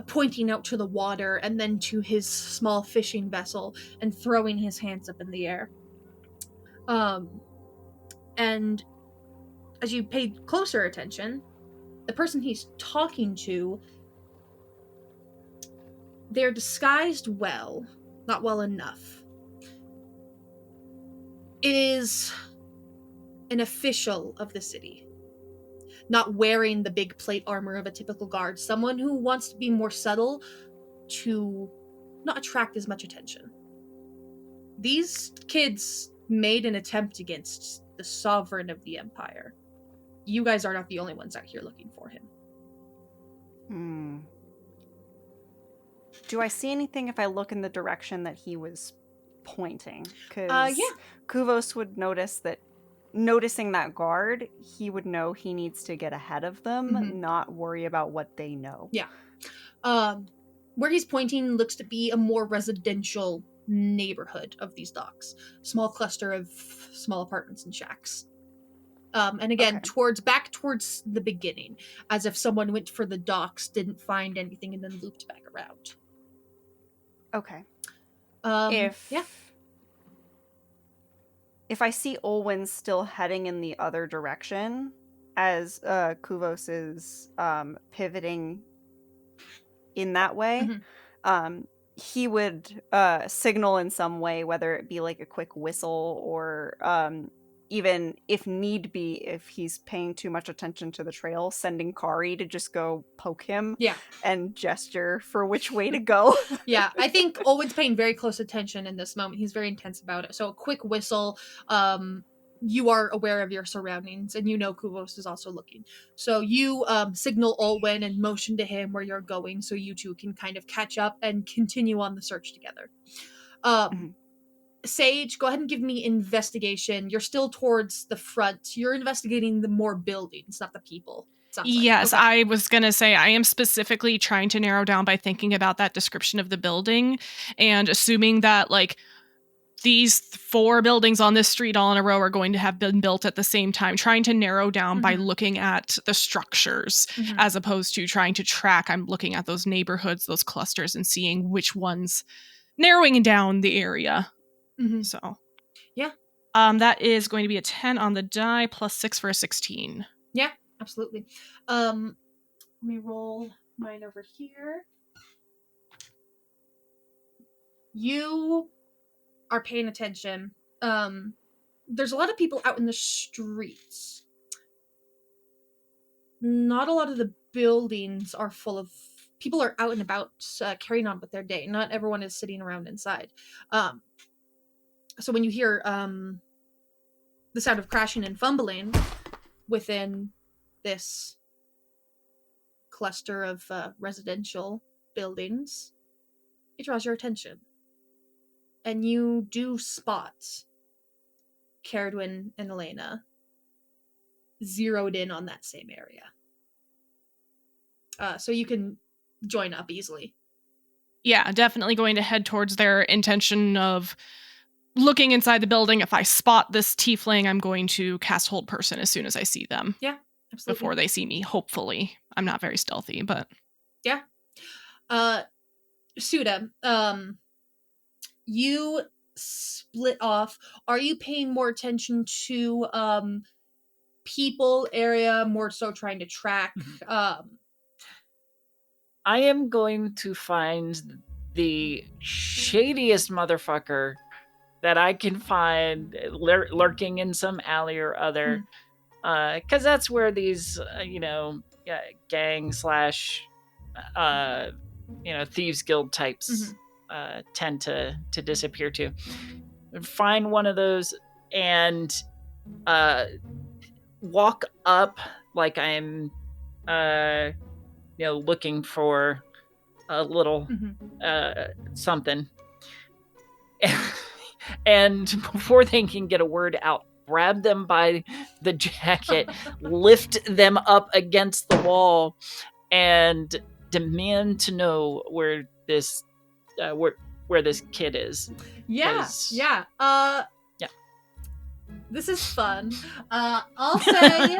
pointing out to the water and then to his small fishing vessel and throwing his hands up in the air. And as you paid closer attention, the person he's talking to, they're disguised well, not well enough. It is an official of the city, not wearing the big plate armor of a typical guard, someone who wants to be more subtle to not attract as much attention. These kids made an attempt against the sovereign of the empire. You guys are not the only ones out here looking for him. Do I see anything if I look in the direction that he was pointing? Because Kuvos would notice that, noticing that guard, he would know he needs to get ahead of them, not worry about what they know. Yeah. Where he's pointing looks to be a more residential neighborhood of these docks. Small cluster of small apartments and shacks. And again, back towards the beginning, as if someone went for the docks, didn't find anything, and then looped back around. Okay. If I see Olwen still heading in the other direction, as Kuvos is pivoting in that way, he would signal in some way, whether it be like a quick whistle or even if need be, if he's paying too much attention to the trail, sending Kari to just go poke him and gesture for which way to go. Yeah, I think Olwen's paying very close attention in this moment. He's very intense about it. So a quick whistle, you are aware of your surroundings, and you know Kuvos is also looking. So you signal Olwen and motion to him where you're going, so you two can kind of catch up and continue on the search together. Sage, go ahead and give me investigation. You're still towards the front. You're investigating the more buildings, not the people. Sounds like. Yes, Okay. I was going to say I am specifically trying to narrow down by thinking about that description of the building and assuming that like these 4 buildings on this street all in a row are going to have been built at the same time, trying to narrow down by looking at the structures as opposed to trying to track. I'm looking at those neighborhoods, those clusters, and seeing which ones, narrowing down the area. So, yeah. That is going to be a 10 on the die plus 6 for a 16. Yeah, absolutely. Let me roll mine over here. You are paying attention. There's a lot of people out in the streets. Not a lot of the buildings are full of people are out and about carrying on with their day. Not everyone is sitting around inside. So when you hear the sound of crashing and fumbling within this cluster of residential buildings, it draws your attention. And you do spot Caradwin and Elena zeroed in on that same area. So you can join up easily. Yeah, definitely going to head towards their intention of looking inside the building. If I spot this tiefling, I'm going to cast Hold Person as soon as I see them. Yeah, absolutely. Before they see me, hopefully. I'm not very stealthy, but... Yeah. Suda, you split off. Are you paying more attention to people area, more so trying to track? I am going to find the shadiest motherfucker that I can find lurking in some alley or other. Because that's where these, gang slash, thieves guild types tend to disappear to. Find one of those and walk up like I'm, looking for a little something. And before they can get a word out, grab them by the jacket, lift them up against the wall, and demand to know where this kid is. Yeah. This is fun. I'll say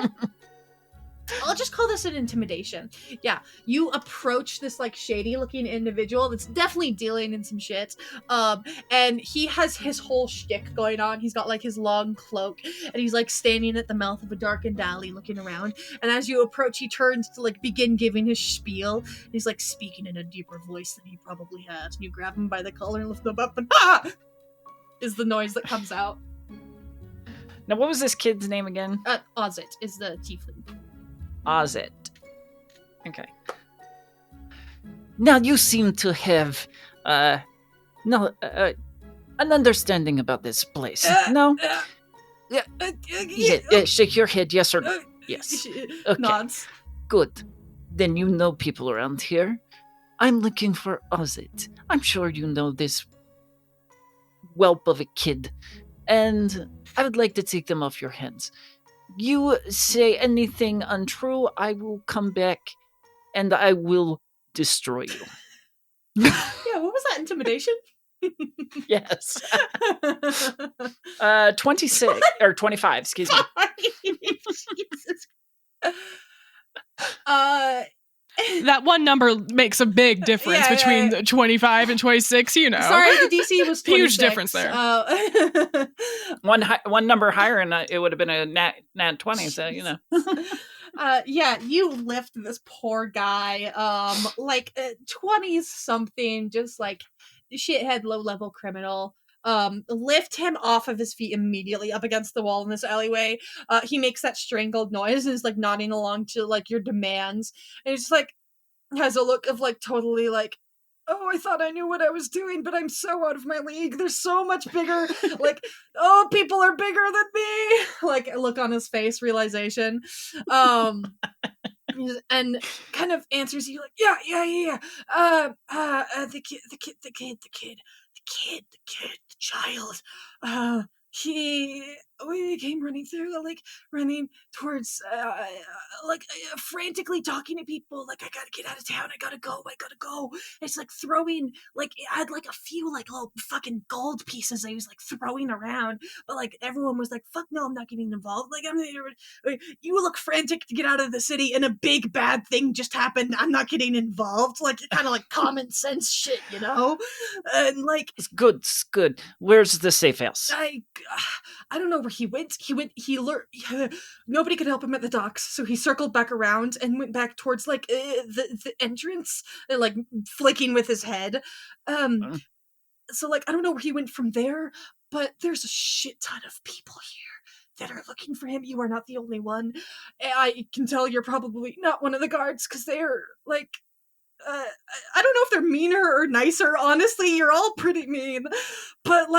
I'll just call this an intimidation. Yeah, you approach this like shady looking individual that's definitely dealing in some shit. And he has his whole shtick going on. He's got like his long cloak and he's like standing at the mouth of a darkened alley looking around. And as you approach, he turns to like begin giving his spiel. He's like speaking in a deeper voice than he probably has. And you grab him by the collar and lift him up and is the noise that comes out. Now, what was this kid's name again? Ozit is the tiefling. Ozit. Okay. Now you seem to have an understanding about this place. No? Yeah, shake your head, yes or no. Yes. Okay. Nods. Good. Then you know people around here. I'm looking for Ozit. I'm sure you know this whelp of a kid. And I would like to take them off your hands. You say anything untrue, I will come back and I will destroy you. Yeah, what was that, intimidation? Yes. 26 or 25, excuse me. Jesus. That one number makes a big difference between 25 and 26, you know. Sorry, the DC was 26. Huge difference there. One number higher and it would have been a nat 20, so, you know. Yeah, you lift this poor guy, 20 something, just like shithead low level criminal. Lift him off of his feet immediately up against the wall in this alleyway. He makes that strangled noise and is like nodding along to like your demands. And he's just like has a look of like totally like, oh, I thought I knew what I was doing, but I'm so out of my league. They're so much bigger. Like, oh, people are bigger than me. Like, a look on his face, realization. And kind of answers you like, yeah. The the child. We came running through, running towards, frantically talking to people, I gotta get out of town, I gotta go. It's throwing, it had a few little fucking gold pieces I was throwing around, but everyone was fuck no, I'm not getting involved. You look frantic to get out of the city, and a big bad thing just happened. I'm not getting involved. Kind of common sense shit, And It's good. Where's the safe house? I don't know where he went. Nobody could help him at the docks, so he circled back around and went back towards the entrance, flicking with his head. So I don't know where he went from there, but there's a shit ton of people here that are looking for him. You are not the only one. I can tell you're probably not one of the guards, because they're I don't know if they're meaner or nicer. Honestly, you're all pretty mean, but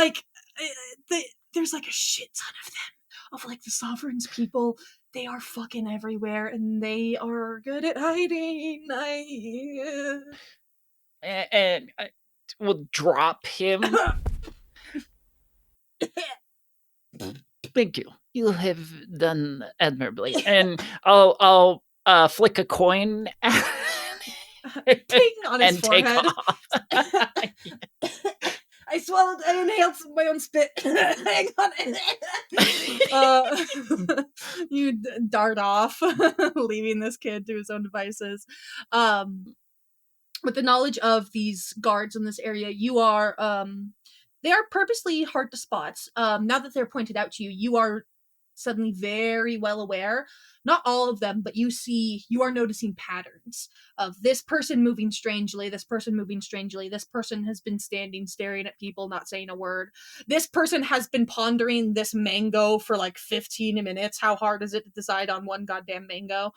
there's a shit ton of them, of the Sovereign's people. They are fucking everywhere, and they are good at hiding. And I will drop him. Thank you. You have done admirably, and I'll flick a coin Ting on his and forehead. take off. I inhaled my own spit. Hang on. You dart off, leaving this kid to his own devices. With the knowledge of these guards in this area, you are, they are purposely hard to spot. Now that they're pointed out to you, you are suddenly very well aware. Not all of them, but you are noticing patterns of this person moving strangely, this person moving strangely, this person has been standing staring at people, not saying a word. This person has been pondering this mango for 15 minutes. How hard is it to decide on one goddamn mango?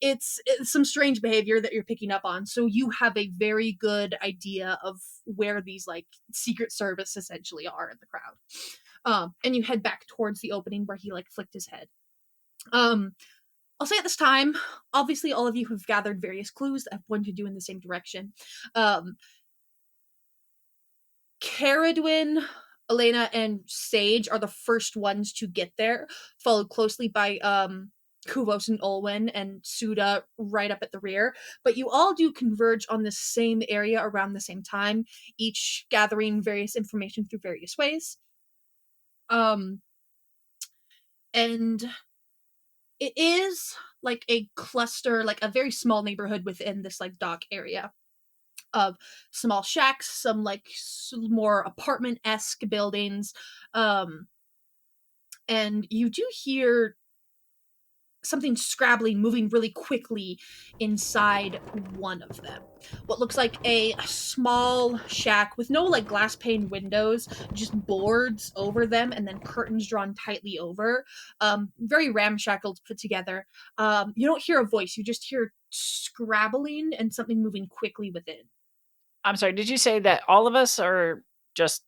It's some strange behavior that you're picking up on. So you have a very good idea of where these Secret Service essentially are in the crowd. And you head back towards the opening where he flicked his head. I'll say at this time, obviously all of you have gathered various clues that have pointed you in the same direction. Caradwin, Elena, and Sage are the first ones to get there, followed closely by Kuvos and Olwen and Suda right up at the rear. But you all do converge on the same area around the same time, each gathering various information through various ways. And it is a cluster, a very small neighborhood within this dock area of small shacks, some more apartment-esque buildings. And you do hear something scrabbling, moving really quickly inside one of them. What looks like a small shack with no glass pane windows, just boards over them and then curtains drawn tightly over. Very ramshackled, put together. You don't hear a voice, you just hear scrabbling and something moving quickly within. I'm sorry, did you say that all of us are just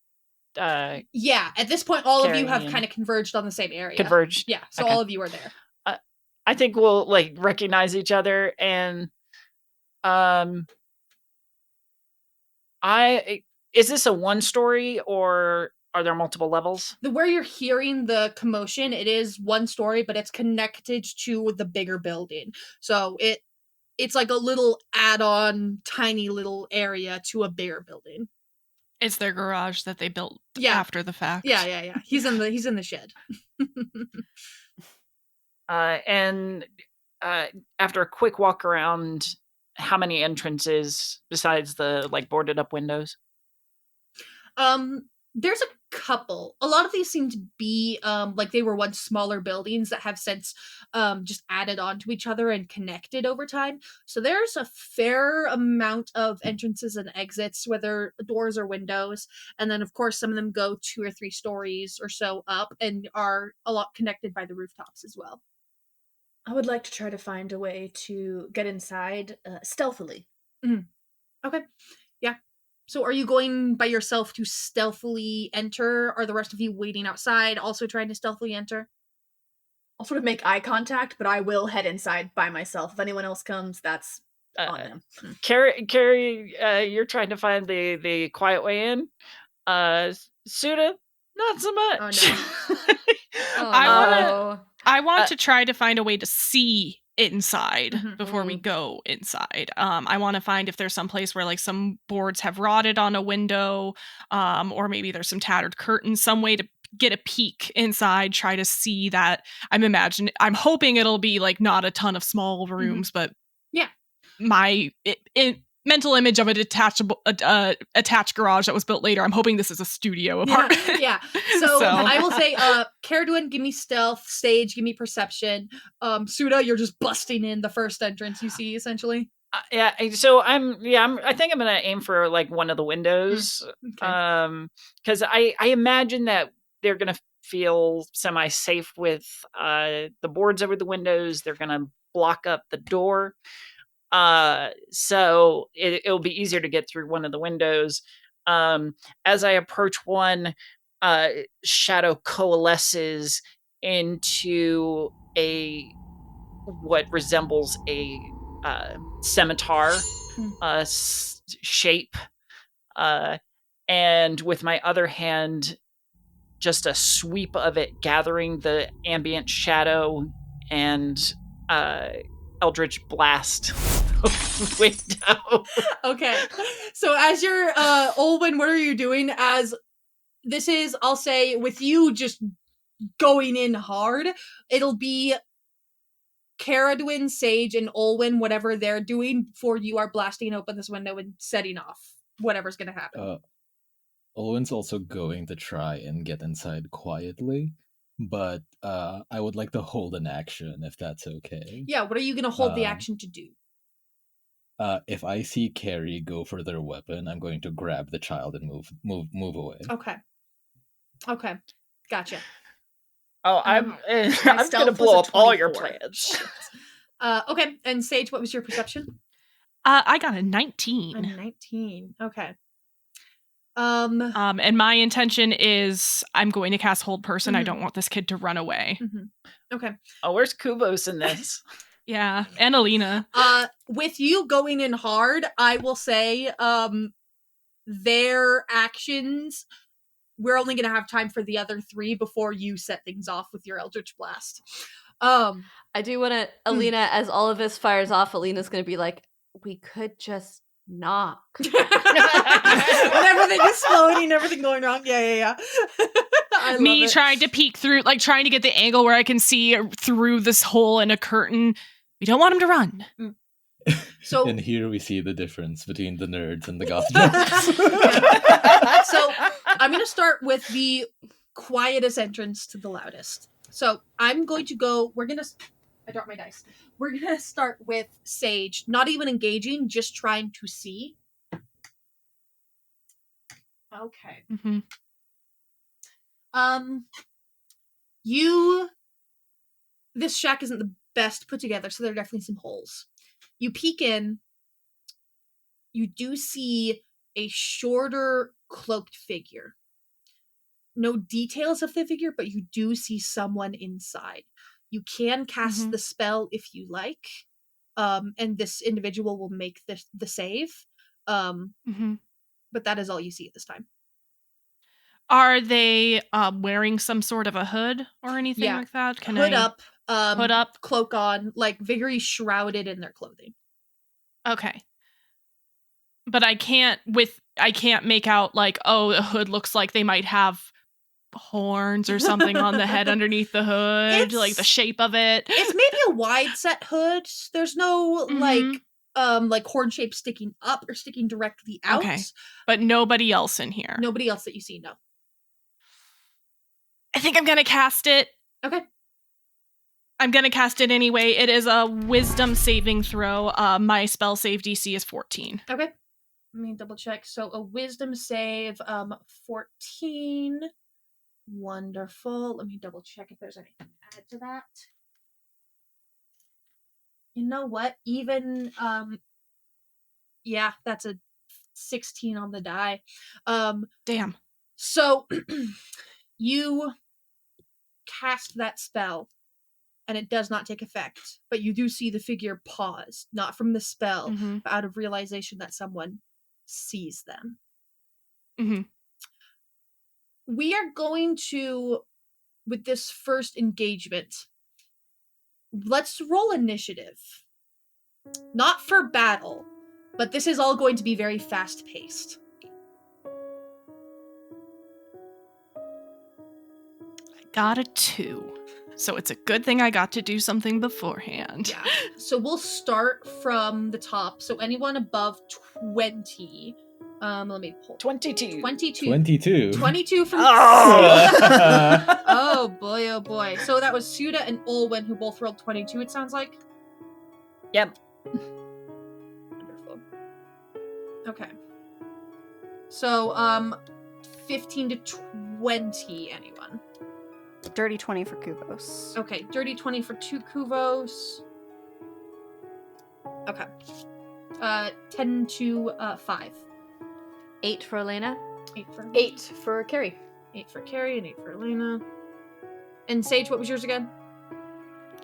yeah, at this point all of you have carrying- kind of converged on the same area. converged? Yeah, so Okay. all of you are there. I think we'll recognize each other, and is this a one story or are there multiple levels? Where you're hearing the commotion, it is one story, but it's connected to the bigger building. So it's a little add-on, tiny little area to a bigger building. It's their garage that they built after the fact. Yeah. He's in the shed. And after a quick walk around, how many entrances besides the boarded up windows? There's a couple. A lot of these seem to be they were once smaller buildings that have since just added on to each other and connected over time. So there's a fair amount of entrances and exits, whether doors or windows. And then of course some of them go 2 or 3 stories or so up and are a lot connected by the rooftops as well. I would like to try to find a way to get inside stealthily. Okay. Yeah. So are you going by yourself to stealthily enter? Are the rest of you waiting outside, also trying to stealthily enter? I'll sort of make eye contact, but I will head inside by myself. If anyone else comes, that's on them. Carrie, you're trying to find the quiet way in. Suda, not so much. Oh, I want to try to find a way to see inside before we Mm. go inside. I want to find if there's some place where like some boards have rotted on a window, or maybe there's some tattered curtains, some way to get a peek inside, try to see that. I'm hoping it'll be like not a ton of small rooms, but Yeah. my mental image of a attached garage that was built later. I'm hoping this is a studio apartment. Yeah. So I will say, Caradwin, give me stealth. Sage, give me perception. Suda, you're just busting in the first entrance you see, essentially. So I think I'm gonna aim for like one of the windows, Okay. because I imagine that they're gonna feel semi-safe with the boards over the windows. They're gonna block up the door. So it'll be easier to get through one of the windows. As I approach one, shadow coalesces into what resembles a scimitar shape. And with my other hand, just a sweep of it, gathering the ambient shadow and Eldritch Blast window. Okay. So as you're Olwen, what are you doing? As this is, I'll say, with you just going in hard, it'll be Caradwin, Sage, and Olwen, whatever they're doing before you are blasting open this window and setting off whatever's gonna happen. Olwen's also going to try and get inside quietly, but I would like to hold an action if that's okay. Yeah, what are you gonna hold the action to do? If I see Carrie go for their weapon, I'm going to grab the child and move away. Okay. Gotcha. Oh, I'm gonna blow up all your plans. Okay, and Sage, what was your perception? I got a 19. A 19. Okay. And my intention is I'm going to cast Hold Person. I don't want this kid to run away. Okay. Oh, where's Kubos in this? Yeah, and Alina. With you going in hard, I will say their actions, we're only going to have time for the other three before you set things off with your Eldritch Blast. I do want to, Alina, as all of this fires off, Alina's going to be like, we could just knock. With everything exploding, everything going wrong. Yeah. I Me trying to peek through, like trying to get the angle where I can see through this hole in a curtain. We don't want him to run. So, and here we see the difference between the nerds and the goth. So I'm going to start with the quietest entrance to the loudest. So I'm going to go, I dropped my dice. We're going to start with Sage, not even engaging, just trying to see. Okay. This shack isn't the best put together, so there are definitely some holes. You peek in, you do see a shorter cloaked figure. No details of the figure, but you do see someone inside. You can cast the spell if you like, and this individual will make the save. But that is all you see at this time. Are they wearing some sort of a hood or anything like that? Hood up, cloak cloak on, like very shrouded in their clothing. Okay. But I can't make out like, oh, a hood looks like they might have horns or something on the head underneath the hood, like the shape of it. It's maybe a wide set hood. There's no like horn shape sticking up or sticking directly out. Okay. But nobody else in here. Nobody else that you see, no. I think I'm gonna cast it. Okay. I'm gonna cast it anyway. It is a wisdom saving throw. My spell save DC is 14. Okay. Let me double check. So a wisdom save, 14. Wonderful. Let me double check if there's anything to add to that. You know what? Even yeah, that's a 16 on the die. Damn. So you cast that spell, and it does not take effect. But you do see the figure pause, not from the spell, Mhm. but out of realization that someone sees them. Mhm. We are going to, with this first engagement, let's roll initiative. Not for battle, but this is all going to be very fast-paced. I got a 2. So it's a good thing I got to do something beforehand. Yeah. So we'll start from the top. So anyone above 20. Let me pull. 22. 22. 22. 22 from Oh! Oh boy, oh boy. So that was Suda and Olwen who both rolled 22, it sounds like? Yep. Wonderful. Okay. So, 15 to 20, anyone? Dirty 20 for Kuvos. Okay, dirty 20 for 2 Kuvos. Okay. 10 to 5. 8 for Elena. 8 for 8 for Carrie. 8 for Carrie and 8 for Elena. And Sage, what was yours again?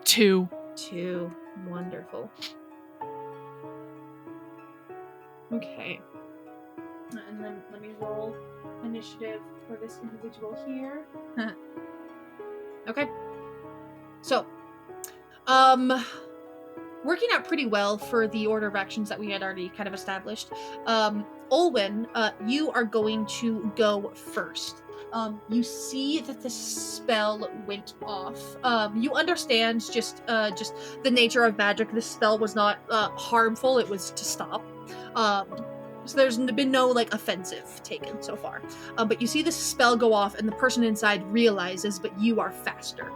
2. 2. Wonderful. Okay. And then let me roll initiative for this individual here. Okay. So, working out pretty well for the order of actions that we had already kind of established. Olwen, you are going to go first. You see that the spell went off. You understand just the nature of magic. This spell was not harmful. It was to stop. So there's been no offensive taken so far. But you see this spell go off, and the person inside realizes, but you are faster.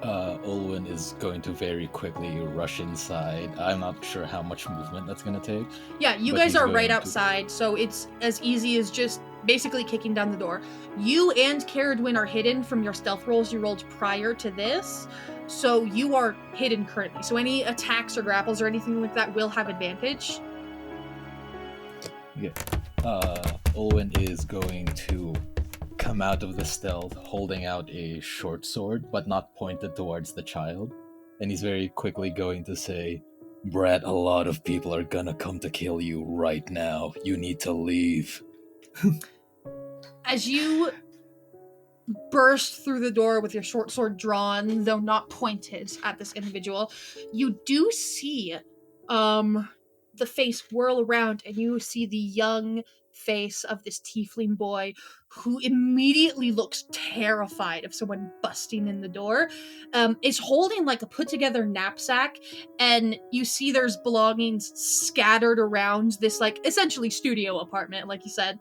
Olwen is going to very quickly rush inside. I'm not sure how much movement that's going to take. Yeah, you But guys he's are going right to- outside, so it's as easy as just basically kicking down the door. You and Caradwin are hidden from your stealth rolls you rolled prior to this, so you are hidden currently. So any attacks or grapples or anything like that will have advantage. Olwen is going to come out of the stealth holding out a short sword, but not pointed towards the child. And he's very quickly going to say, Brad, a lot of people are gonna come to kill you right now. You need to leave. As you burst through the door with your short sword drawn, though not pointed at this individual, you do see the face whirl around, and you see the young face of this tiefling boy who immediately looks terrified of someone busting in the door. Is holding a put together knapsack, and you see there's belongings scattered around this essentially studio apartment, like you said.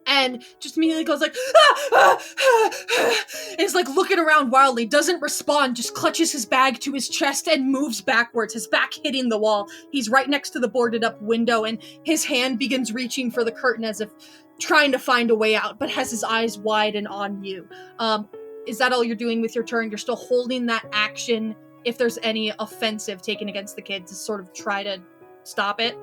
And just immediately goes is looking around wildly, doesn't respond, just clutches his bag to his chest and moves backwards, his back hitting the wall. He's right next to the boarded up window, and his hand begins reaching for the curtain as if trying to find a way out, but has his eyes wide and on you. Is that all you're doing with your turn? You're still holding that action if there's any offensive taken against the kid to sort of try to stop it?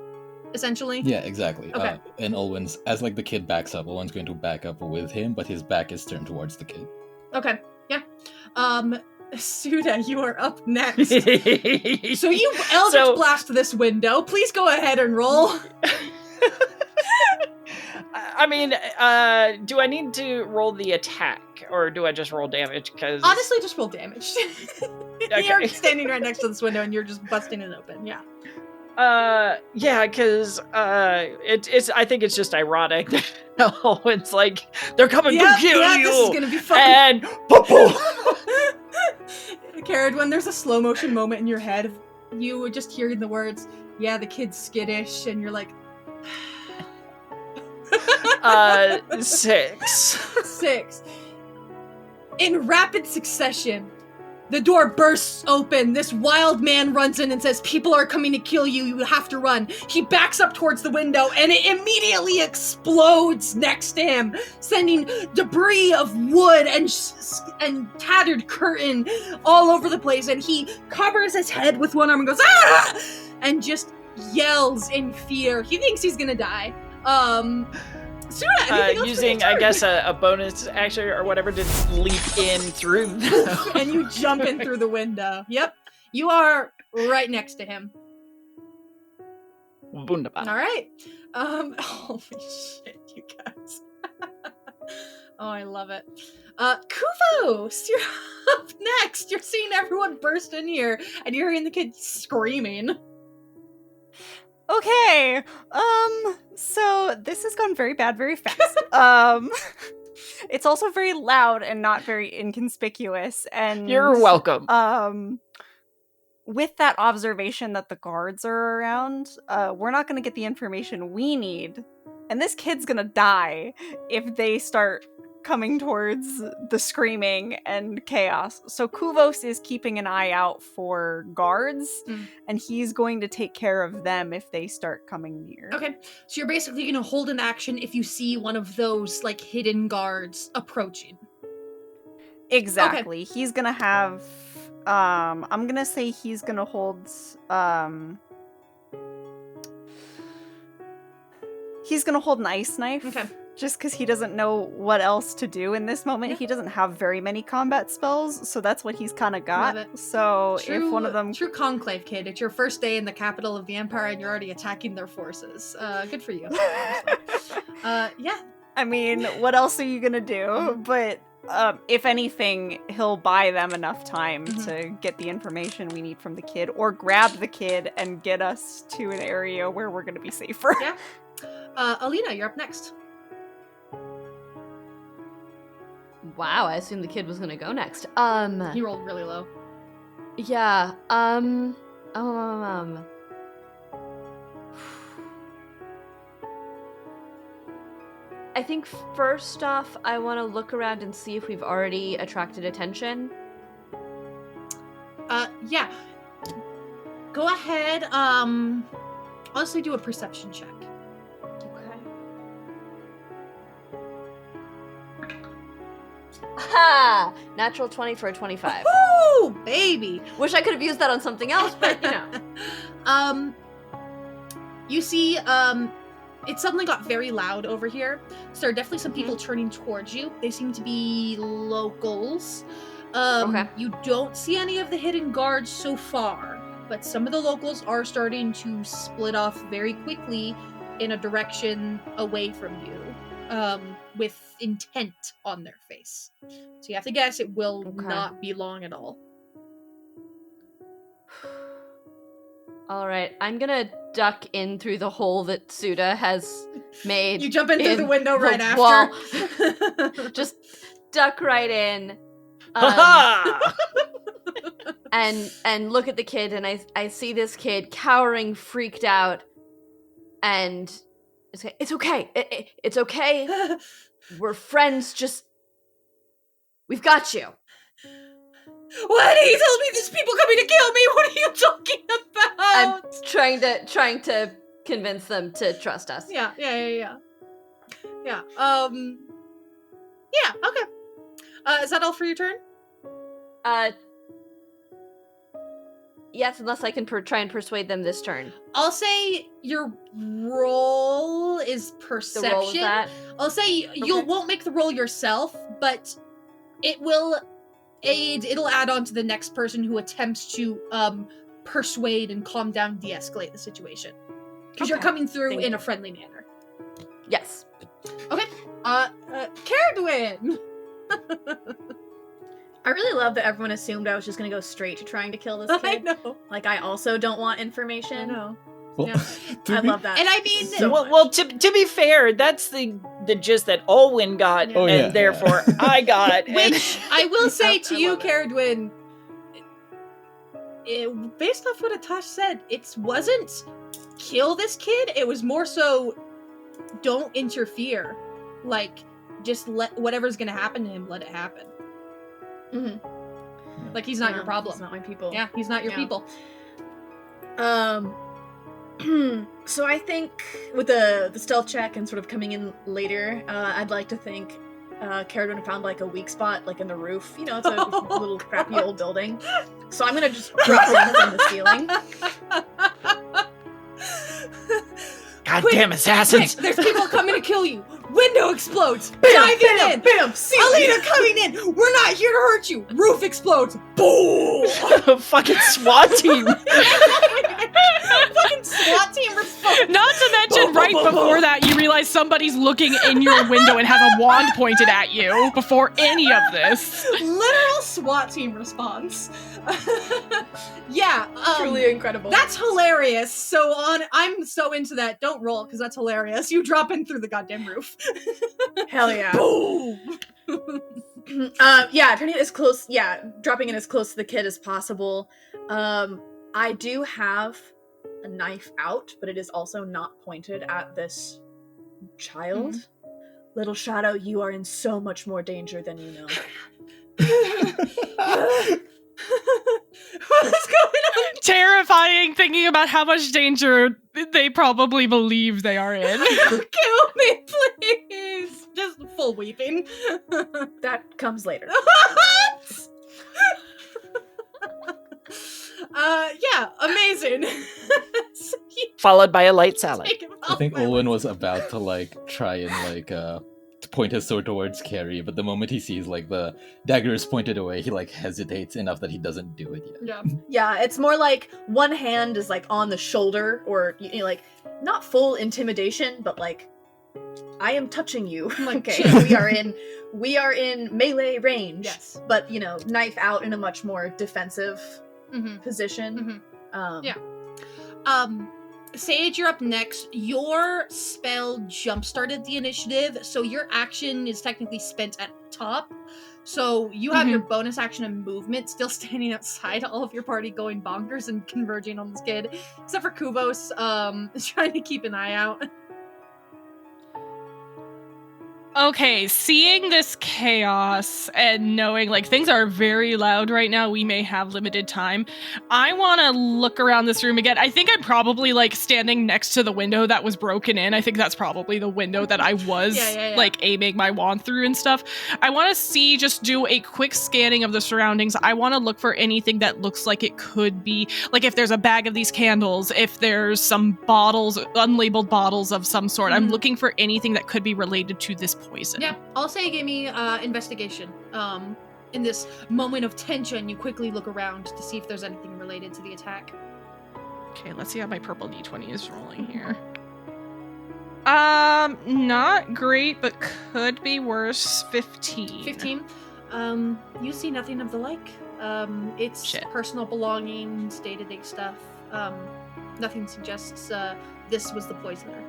Essentially? Yeah, exactly. Okay. And Olwen's, as the kid backs up, Olwen's going to back up with him, but his back is turned towards the kid. Okay, yeah. Suda, you are up next. So you Eldritch Blast this window. Please go ahead and roll. I mean, do I need to roll the attack, or do I just roll damage? Because Honestly, just roll damage. Okay. You're standing right next to this window and you're just busting it open, yeah. Yeah, because it's. I think it's just ironic. No, it's they're coming to kill you. This is gonna be fun. And Caradwin, there's a slow motion moment in your head of you just hearing the words, yeah, the kid's skittish, and you're like 6. 6. In rapid succession, the door bursts open. This wild man runs in and says, people are coming to kill you. You have to run. He backs up towards the window, and it immediately explodes next to him, sending debris of wood and tattered curtain all over the place. And he covers his head with one arm and goes, ah! And just yells in fear. He thinks he's gonna die. Suda, anything else for using, your I turn? guess, a bonus action or whatever to leap in through. And you jump in through the window. Yep. You are right next to him. Wunderbar. All right. Holy shit, you guys. Oh, I love it. Kuvos, you're up next. You're seeing everyone burst in here, and you're hearing the kid screaming. Okay. So this has gone very bad very fast. It's also very loud and not very inconspicuous. And You're welcome. With that observation that the guards are around, we're not going to get the information we need. And this kid's going to die if they start coming towards the screaming and chaos. So Kuvos is keeping an eye out for guards, and he's going to take care of them if they start coming near. Okay, so you're basically going to hold an action if you see one of those, like, hidden guards approaching. Exactly. Okay. He's going to have... I'm going to say he's going to hold... He's going to hold an ice knife. Okay. Just because he doesn't know what else to do in this moment. Yeah. He doesn't have very many combat spells, so that's what he's kind of got. So if one of them... True conclave, kid. It's your first day in the capital of the Empire, and you're already attacking their forces. Good for you. Yeah. I mean, what else are you going to do? But if anything, he'll buy them enough time to get the information we need from the kid, or grab the kid and get us to an area where we're going to be safer. Yeah. Alina, you're up next. Wow, I assumed the kid was gonna go next. He rolled really low. Yeah, I think first off, I want to look around and see if we've already attracted attention. Yeah. Go ahead, I'll just do a perception check. Ha! Natural 20 for a 25. Woo! Baby! Wish I could have used that on something else, but you know. You see, it suddenly got very loud over here. So there are definitely some people turning towards you. They seem to be locals. Okay. You don't see any of the hidden guards so far, but some of the locals are starting to split off very quickly in a direction away from you. With intent on their face. So you have to guess it will not be long at all. Alright, I'm gonna duck in through the hole that Suda has made. You jump in through the window right after. Just duck right in. And look at the kid, and I see this kid cowering, freaked out, and it's okay. It's okay. We're friends. Just we've got you. What? He tells me there's people coming to kill me. What are you talking about? I'm trying to convince them to trust us. Yeah. Yeah. Okay. Is that all for your turn? Yes, unless I can try and persuade them this turn. I'll say your roll is perception. The roll is that? I'll say you won't make the roll yourself, but it will it'll add on to the next person who attempts to persuade and calm down, de-escalate the situation. Because you're coming through in a friendly manner. Yes. Okay. Caradwin! I really love that everyone assumed I was just gonna go straight to trying to kill this kid. I know. Like, I also don't want information. I know. Well, Yeah. I love that. And I mean, so much. well, to be fair, that's the gist that Olwyn got, Oh, and therefore I got. which I will say to you, love it. Caradwin, based off what Atash said, it wasn't kill this kid. It was more so don't interfere. Like, just let whatever's gonna happen to him, let it happen. Mm-hmm. Like, he's not your problem. He's not my people. Yeah, he's not your people. So I think with the stealth check and sort of coming in later, I'd like to think Caradwin found like a weak spot, like in the roof. You know, it's a little crappy old building. So I'm gonna just drop one from the ceiling. Goddamn assassins! Quick, there's people coming to kill you. Window explodes. Bam, Diving bam, in. bam, ceiling. Alina coming in. We're not here to hurt you. Roof explodes. Boom. Fucking SWAT team. Fucking SWAT team response. Not to mention, right before that, you realize somebody's looking in your window and has a wand pointed at you before any of this. Literal SWAT team response. Yeah. Truly incredible. That's hilarious. So I'm so into that. Don't roll, because that's hilarious. You drop in through the goddamn roof. Hell yeah. Boom. Yeah, turning it as close. Yeah, dropping it as close to the kid as possible. I do have a knife out, but it is also not pointed at this child. Little Shadow, you are in so much more danger than you know. What is going on? Terrifying, thinking about how much danger they probably believe they are in. Kill me, please. Just full weeping. That comes later. Yeah, amazing. So you Followed by a light salad. take him I off think my Owen list. was about to like try and like to point his sword towards Carrie, but the moment he sees like the dagger is pointed away, he like hesitates enough that he doesn't do it yet. Yeah. Yeah, it's more like one hand is like on the shoulder, or you know, like not full intimidation, but like I am touching you. Okay, we are in melee range. Yes. But you know, knife out in a much more defensive Mm-hmm. position. Yeah. Sage, you're up next. Your spell jump-started the initiative, so your action is technically spent at top. So you have your bonus action and movement still standing outside, all of your party going bonkers and converging on this kid. Except for Kuvos, trying to keep an eye out. Okay, seeing this chaos and knowing like things are very loud right now, we may have limited time. I want to look around this room again. I think I'm probably like standing next to the window that was broken in. I think that's probably the window that I was like aiming my wand through and stuff. I want to just do a quick scanning of the surroundings. I want to look for anything that looks like it could be, like if there's a bag of these candles, if there's some bottles, unlabeled bottles of some sort. I'm looking for anything that could be related to this poison. Yeah, I'll say give me investigation. In this moment of tension, you quickly look around to see if there's anything related to the attack. Okay, let's see how my purple d20 is rolling here. Not great, but could be worse. 15. 15. You see nothing of the like. It's personal belongings, day-to-day stuff. Nothing suggests this was the poisoner.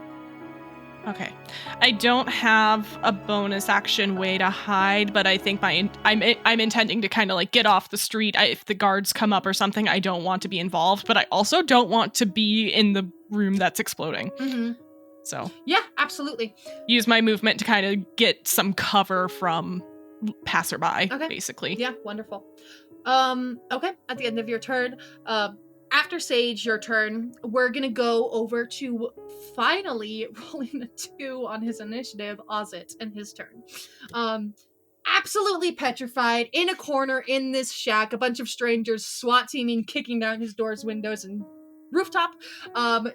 Okay. I don't have a bonus action way to hide, but I think I'm intending to kind of like get off the street. If the guards come up or something, I don't want to be involved, but I also don't want to be in the room that's exploding. So yeah, absolutely. Use my movement to kind of get some cover from passerby, basically. Yeah, wonderful. Okay, at the end of your turn, after Sage, your turn, we're gonna go over to finally rolling a 2 on his initiative, Ozit, and his turn. Absolutely petrified, in a corner in this shack, a bunch of strangers SWAT teaming, kicking down his doors, windows, and rooftop,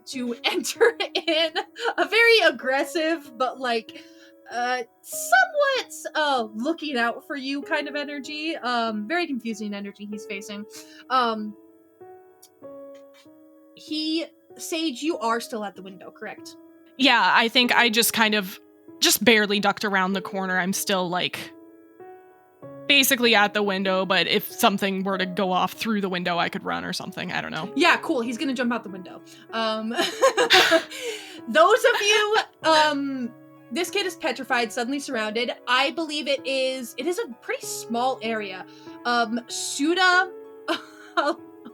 to enter in a very aggressive, but like, somewhat, looking out for you kind of energy. Very confusing energy he's facing. Sage, you are still at the window, correct? Yeah, I think I just kind of barely ducked around the corner. I'm still like basically at the window, but if something were to go off through the window, I could run or something. I don't know. Yeah, cool. He's gonna jump out the window. Those of you, this kid is petrified, suddenly surrounded. I believe it is a pretty small area. Suda,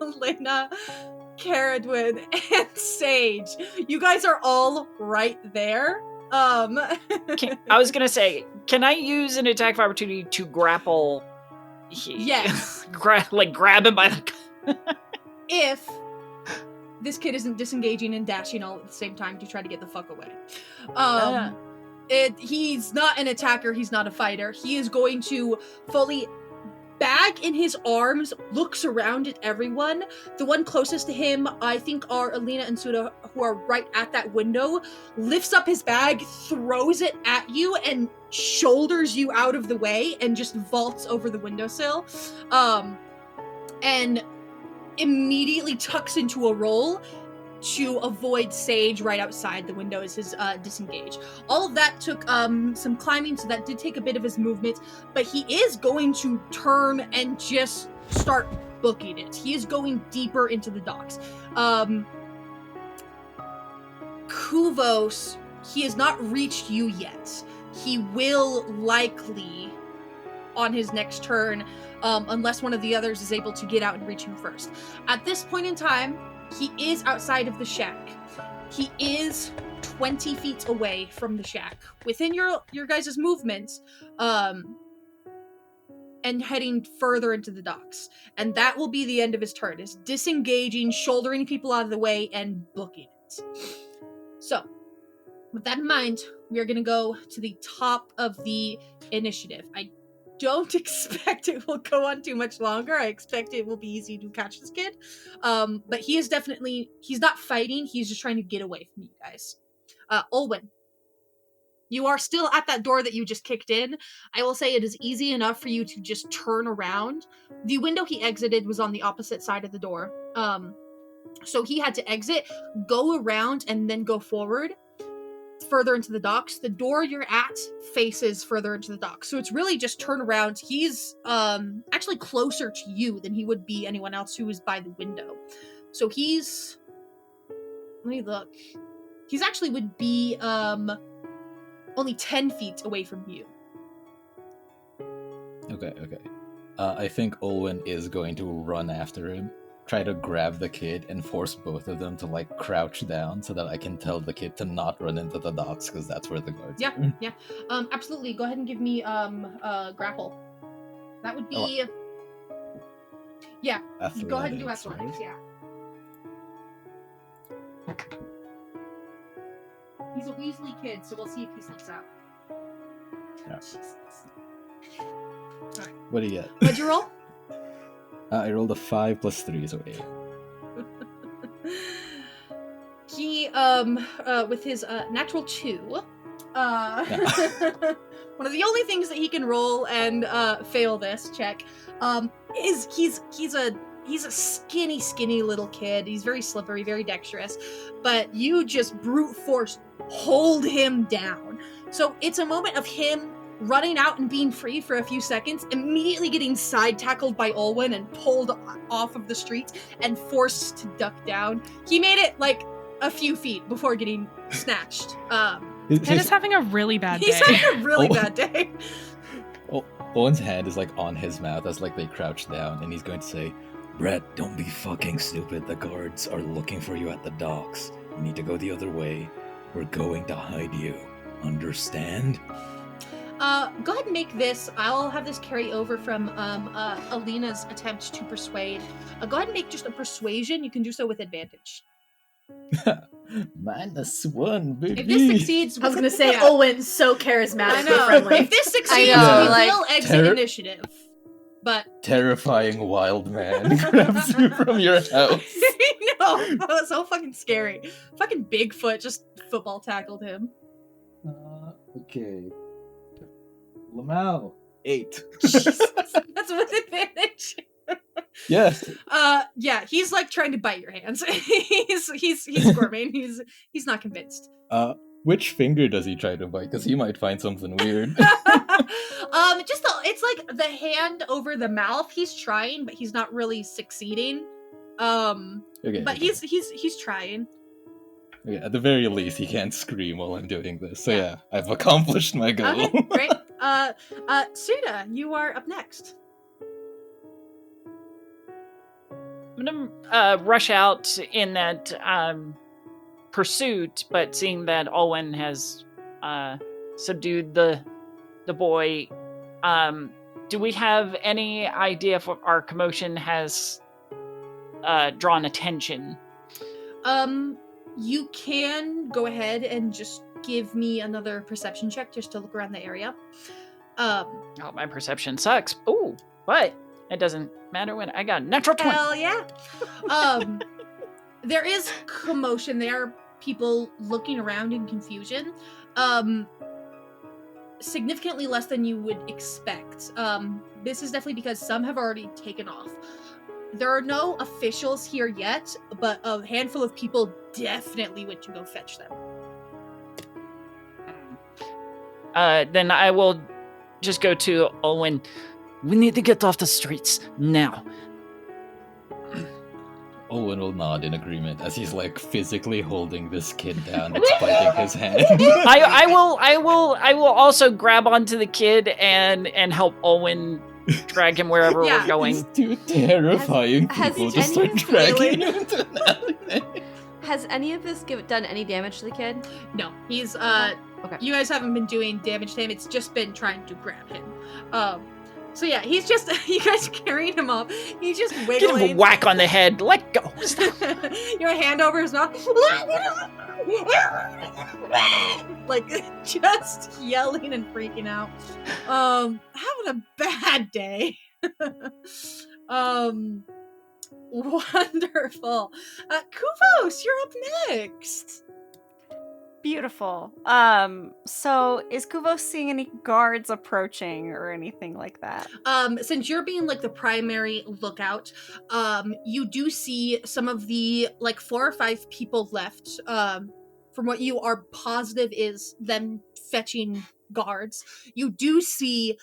Elena, Caradwin, and Sage. You guys are all right there. I was gonna say, can I use an attack of opportunity to grapple? Yes. grab him by the. If this kid isn't disengaging and dashing all at the same time to try to get the fuck away. He's not an attacker. He's not a fighter. He is going to fully bag in his arms, looks around at everyone. The one closest to him, I think, are Alina and Suda, who are right at that window, lifts up his bag, throws it at you, and shoulders you out of the way and just vaults over the windowsill. And immediately tucks into a roll to avoid Sage right outside the window as his disengage. All of that took some climbing, so that did take a bit of his movement, but he is going to turn and just start booking it. He is going deeper into the docks. Kuvos, he has not reached you yet. He will likely on his next turn, unless one of the others is able to get out and reach him first. At this point in time, he is outside of the shack. He is 20 feet away from the shack. Within your guys' movements, and heading further into the docks. And that will be the end of his turn, is disengaging, shouldering people out of the way, and booking it. So, with that in mind, we are going to go to the top of the initiative. I don't expect it will go on too much longer. I expect it will be easy to catch this kid. But he is definitely, he's not fighting, he's just trying to get away from you guys. Olwen, you are still at that door that you just kicked in. I will say it is easy enough for you to just turn around. The window he exited was on the opposite side of the door. So he had to exit, go around, and then go forward further into the docks. The door you're at faces further into the docks, so it's really just turn around. He's actually closer to you than he would be anyone else who is by the window. So he's, let me look. He's actually would be only 10 feet away from you. Okay. I think Olwen is going to run after him, try to grab the kid, and force both of them to, like, crouch down so that I can tell the kid to not run into the docks, because that's where the guards are. Yeah. Absolutely. Go ahead and give me grapple. That would be... Yeah. Athletics, Go ahead and do athletics, right? yeah. He's a Weasley kid, so we'll see if he sneaks out. Yeah. Jesus. What do you get? What'd you roll? I rolled a 5 plus 3, so 8. He, with his natural 2, one of the only things that he can roll and fail this check is he's a skinny little kid. He's very slippery, very dexterous, but you just brute force hold him down. So it's a moment of him running out and being free for a few seconds, immediately getting side tackled by Olwen and pulled off of the street and forced to duck down. He made it like a few feet before getting snatched. Ted is having a really bad day. He's having a really bad day. Owen's hand is, like, on his mouth as, like, they crouch down, and he's going to say, "Brett, don't be fucking stupid. The guards are looking for you at the docks. You need to go the other way. We're going to hide you. Understand?" Go ahead and make this. I'll have this carry over from Alina's attempt to persuade. Go ahead and make just a persuasion. You can do so with advantage. -1, baby. If this succeeds, I was gonna say, yeah. Owen's so charismatic I and know. friendly. If this succeeds, know, we like, will exit initiative. But Terrifying wild man grabs you from your house. no, that was so fucking scary. Fucking Bigfoot just football tackled him. Okay. Lamau, 8. Jesus, that's with advantage. Yes. Yeah, he's like trying to bite your hands. he's squirming. He's not convinced. Which finger does he try to bite? Because he might find something weird. It's like the hand over the mouth. He's trying, but he's not really succeeding. Okay. But he's trying. Okay, at the very least, he can't scream while I'm doing this. So yeah, I've accomplished my goal. Okay, great. Suda, you are up next. I'm gonna rush out in that pursuit, but seeing that Olwen has subdued the boy, do we have any idea if our commotion has drawn attention? You can go ahead and just give me another perception check just to look around the area. Oh, my perception sucks. Ooh, but it doesn't matter when I got a natural 20. Hell yeah. There is commotion there. people looking around in confusion. Significantly less than you would expect. This is definitely because some have already taken off. There are no officials here yet, but a handful of people definitely went to go fetch them. Then I will just go to Owen. We need to get off the streets now. Owen will nod in agreement as he's like physically holding this kid down that's biting his hand. I will also grab onto the kid and help Owen drag him wherever Yeah. we're going. These two terrifying Has people just start any- dragging him into an alleyway. Has any of this done any damage to the kid? No, he's Okay. you guys haven't been doing damage to him. It's just been trying to grab him. So yeah, he's just you guys carrying him up. He's just Get wiggling. him a whack on the head. Let go. Your hand over his mouth. Like just yelling and freaking out. Having a bad day. Wonderful. Kuvos, you're up next. Beautiful. So is Kuvos seeing any guards approaching or anything like that? Since you're being like the primary lookout, you do see some of the like 4 or 5 people left. From what you are positive is them fetching guards. You do see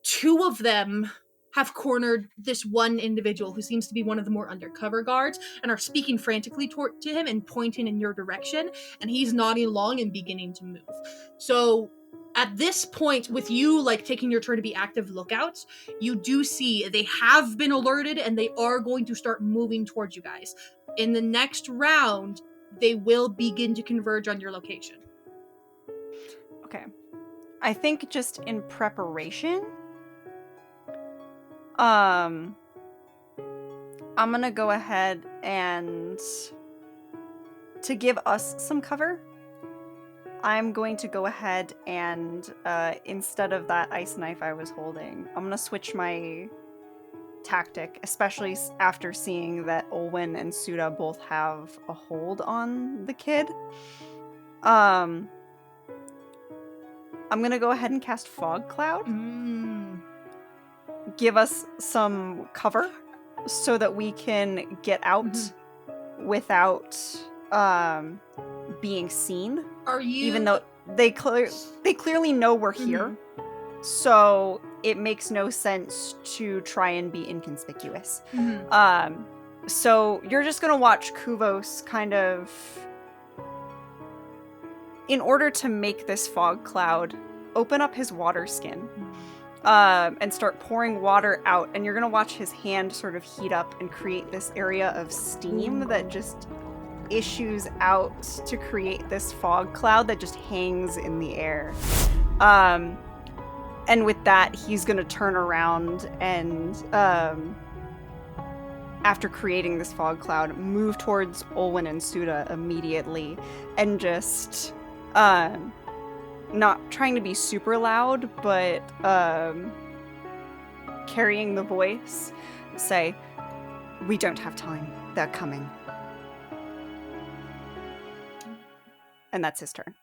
2 of them have cornered this one individual who seems to be one of the more undercover guards and are speaking frantically to him and pointing in your direction, and he's nodding along and beginning to move. So at this point, with you like taking your turn to be active lookouts, you do see they have been alerted and they are going to start moving towards you guys. In the next round, they will begin to converge on your location. Okay. I think just in preparation, I'm gonna go ahead and to give us some cover, I'm going to go ahead and instead of that ice knife I was holding, I'm gonna switch my tactic, especially after seeing that Olwen and Suda both have a hold on the kid. I'm gonna go ahead and cast Fog Cloud. Give us some cover so that we can get out without being seen. Are you Even though they clearly know we're here, so it makes no sense to try and be inconspicuous. So you're just gonna watch Kuvos kind of, in order to make this fog cloud, open up his water skin. And start pouring water out, and you're gonna watch his hand sort of heat up and create this area of steam that just issues out to create this fog cloud that just hangs in the air. And with that, he's gonna turn around and, after creating this fog cloud, move towards Olwen and Suda immediately, and just, not trying to be super loud, but carrying the voice, say, "We don't have time. They're coming." And that's his turn.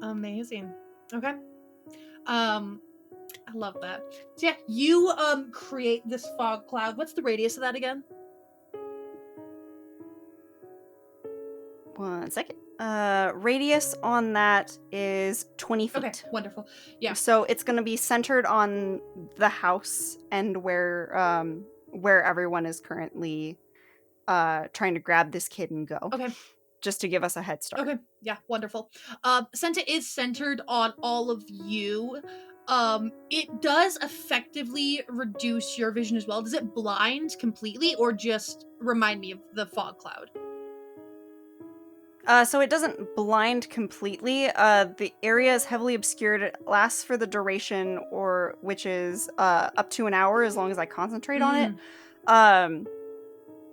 Amazing. Okay. I love that. So yeah, you create this fog cloud. What's the radius of that again? 1 second. Radius on that is 20 feet. Okay, wonderful. Yeah. So it's going to be centered on the house and where everyone is currently trying to grab this kid and go. Okay. Just to give us a head start. Okay. Yeah, wonderful. Senta is centered on all of you. It does effectively reduce your vision as well. Does it blind completely or just remind me of the fog cloud? So it doesn't blind completely. The area is heavily obscured. It lasts for the duration, which is up to an hour as long as I concentrate on it.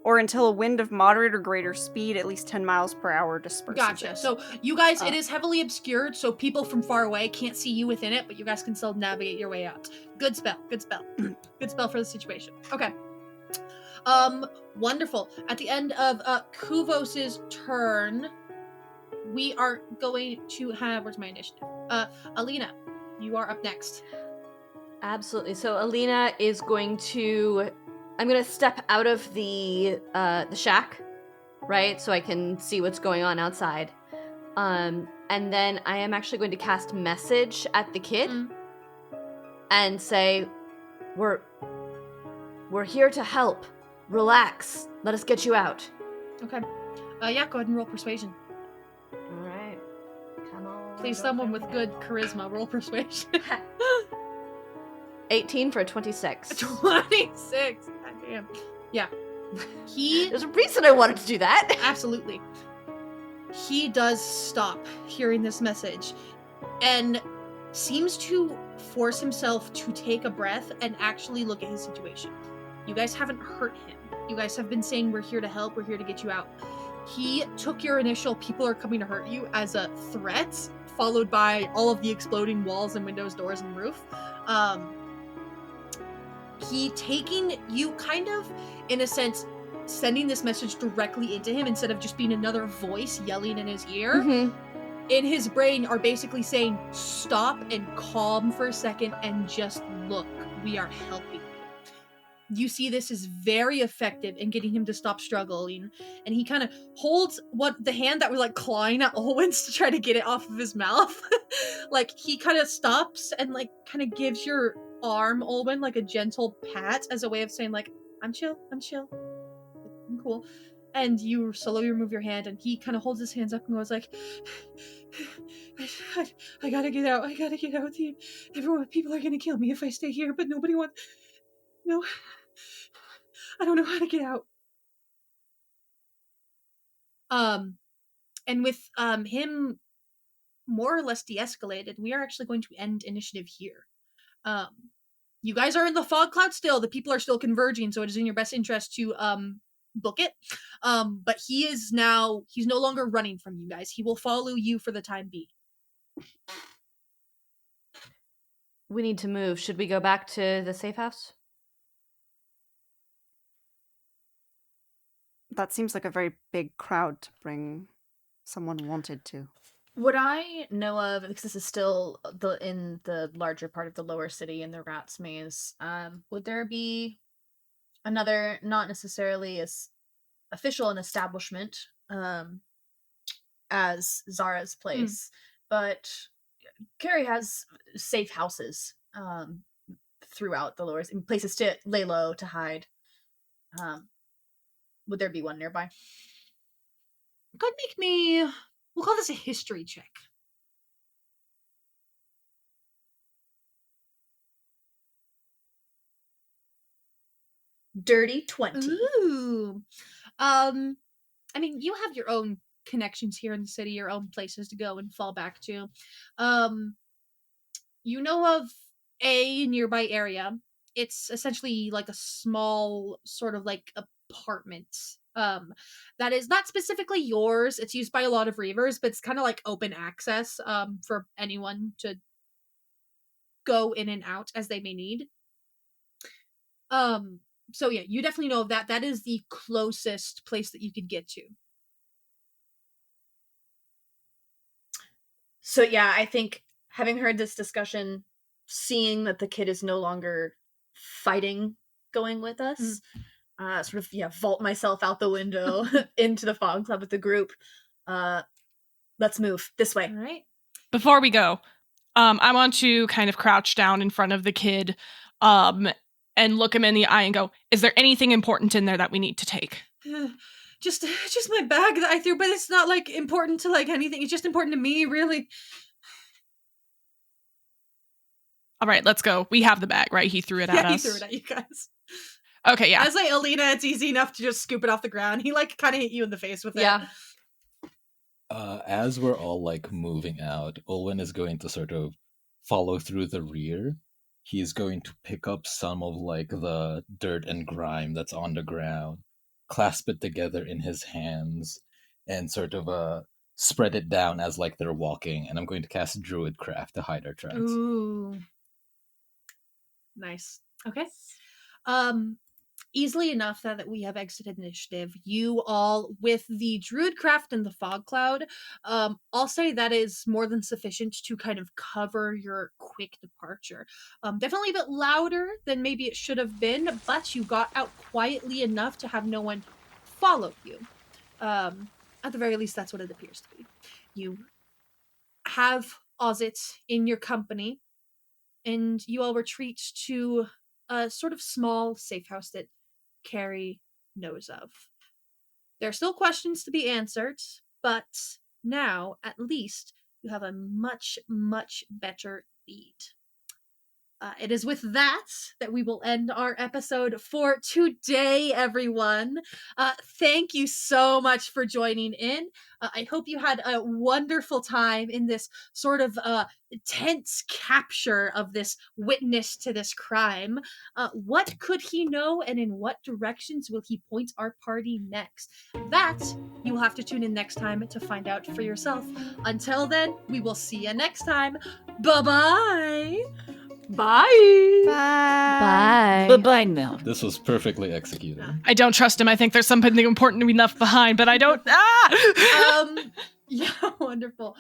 Or until a wind of moderate or greater speed, at least 10 miles per hour, disperses Gotcha. it. So you guys, it is heavily obscured, so people from far away can't see you within it, but you guys can still navigate your way out. Good spell. Good spell. Good spell for the situation. Okay. Wonderful. At the end of Kuvos's turn, we are going to have, where's my initiative? Alina, you are up next. Absolutely. So Alina is going to, I'm going to step out of the shack, right? So I can see what's going on outside. And then I am actually going to cast message at the kid and say, we're here to help. Relax. Let us get you out. Okay. Yeah, go ahead and roll persuasion. All right. Come on. Please, someone with good charisma, roll persuasion. 18 for a 26. 26. God damn. Yeah. There's a reason I wanted to do that. Absolutely. He does stop hearing this message and seems to force himself to take a breath and actually look at his situation. You guys haven't hurt him. You guys have been saying, we're here to help, we're here to get you out. He took your initial people are coming to hurt you as a threat, followed by all of the exploding walls and windows, doors, and roof. He taking you kind of, in a sense, sending this message directly into him instead of just being another voice yelling in his ear. In his brain are basically saying, stop and calm for a second and just look. We are helping you. You see this is very effective in getting him to stop struggling, and he kind of holds the hand that was like clawing at Olwen's to try to get it off of his mouth. Like he kind of stops and like kind of gives your arm, Olwen, like a gentle pat as a way of saying like, I'm chill, I'm cool. And you slowly remove your hand, and he kind of holds his hands up and goes like, I gotta get out. Everyone, people are gonna kill me if I stay here, but nobody wants. No, I don't know how to get out. And with him more or less de-escalated, we are actually going to end initiative here. You guys are in the fog cloud still. The people are still converging, so it is in your best interest to book it. But he's no longer running from you guys. He will follow you for the time being. We need to move. Should we go back to the safe house? That seems like a very big crowd to bring someone wanted to. What I know of, because this is still in the larger part of the lower city in the Rat's Maze, would there be another, not necessarily as official an establishment as Zara's place, but Carrie has safe houses throughout the lower, places to lay low, to hide. Would there be one nearby? Go ahead and make me, we'll call this a history check. Dirty 20. Ooh. I mean, you have your own connections here in the city, your own places to go and fall back to. You know of a nearby area. It's essentially like a small sort of like apartment. That is not specifically yours. It's used by a lot of Reavers, but it's kind of like open access for anyone to go in and out as they may need. So yeah, you definitely know of that. That is the closest place that you could get to. So yeah, I think having heard this discussion, seeing that the kid is no longer fighting going with us, vault myself out the window into the fog club with the group. Let's move this way. All right. Before we go, I want to kind of crouch down in front of the kid and look him in the eye and go, is there anything important in there that we need to take? Just my bag that I threw, but it's not like important to like anything. It's just important to me, really. All right, let's go. We have the bag, right? He threw it at us. Yeah, he threw it at you guys. Okay, yeah. As like Alina, it's easy enough to just scoop it off the ground. He like kind of hit you in the face with it. Yeah. As we're all like moving out, Olwen is going to sort of follow through the rear. He's going to pick up some of like the dirt and grime that's on the ground, clasp it together in his hands, and sort of spread it down as like they're walking. And I'm going to cast Druidcraft to hide our tracks. Ooh. Nice. Okay. easily enough that we have exited initiative, you all, with the Druidcraft and the Fog Cloud, I'll say that is more than sufficient to kind of cover your quick departure. Definitely a bit louder than maybe it should have been, but you got out quietly enough to have no one follow you. At the very least, that's what it appears to be. You have Ozit in your company, and you all retreat to a sort of small safe house that Carrie knows of. There are still questions to be answered, but now, at least, you have a much, much better lead. It is with that we will end our episode for today, everyone. Thank you so much for joining in. I hope you had a wonderful time in this sort of tense capture of this witness to this crime. What could he know, and in what directions will he point our party next? That you will have to tune in next time to find out for yourself. Until then, we will see you next time. Bye-bye! Bye. Bye. Bye-bye now. This was perfectly executed. I don't trust him. I think there's something important we left behind, but I don't. Ah! Yeah, wonderful.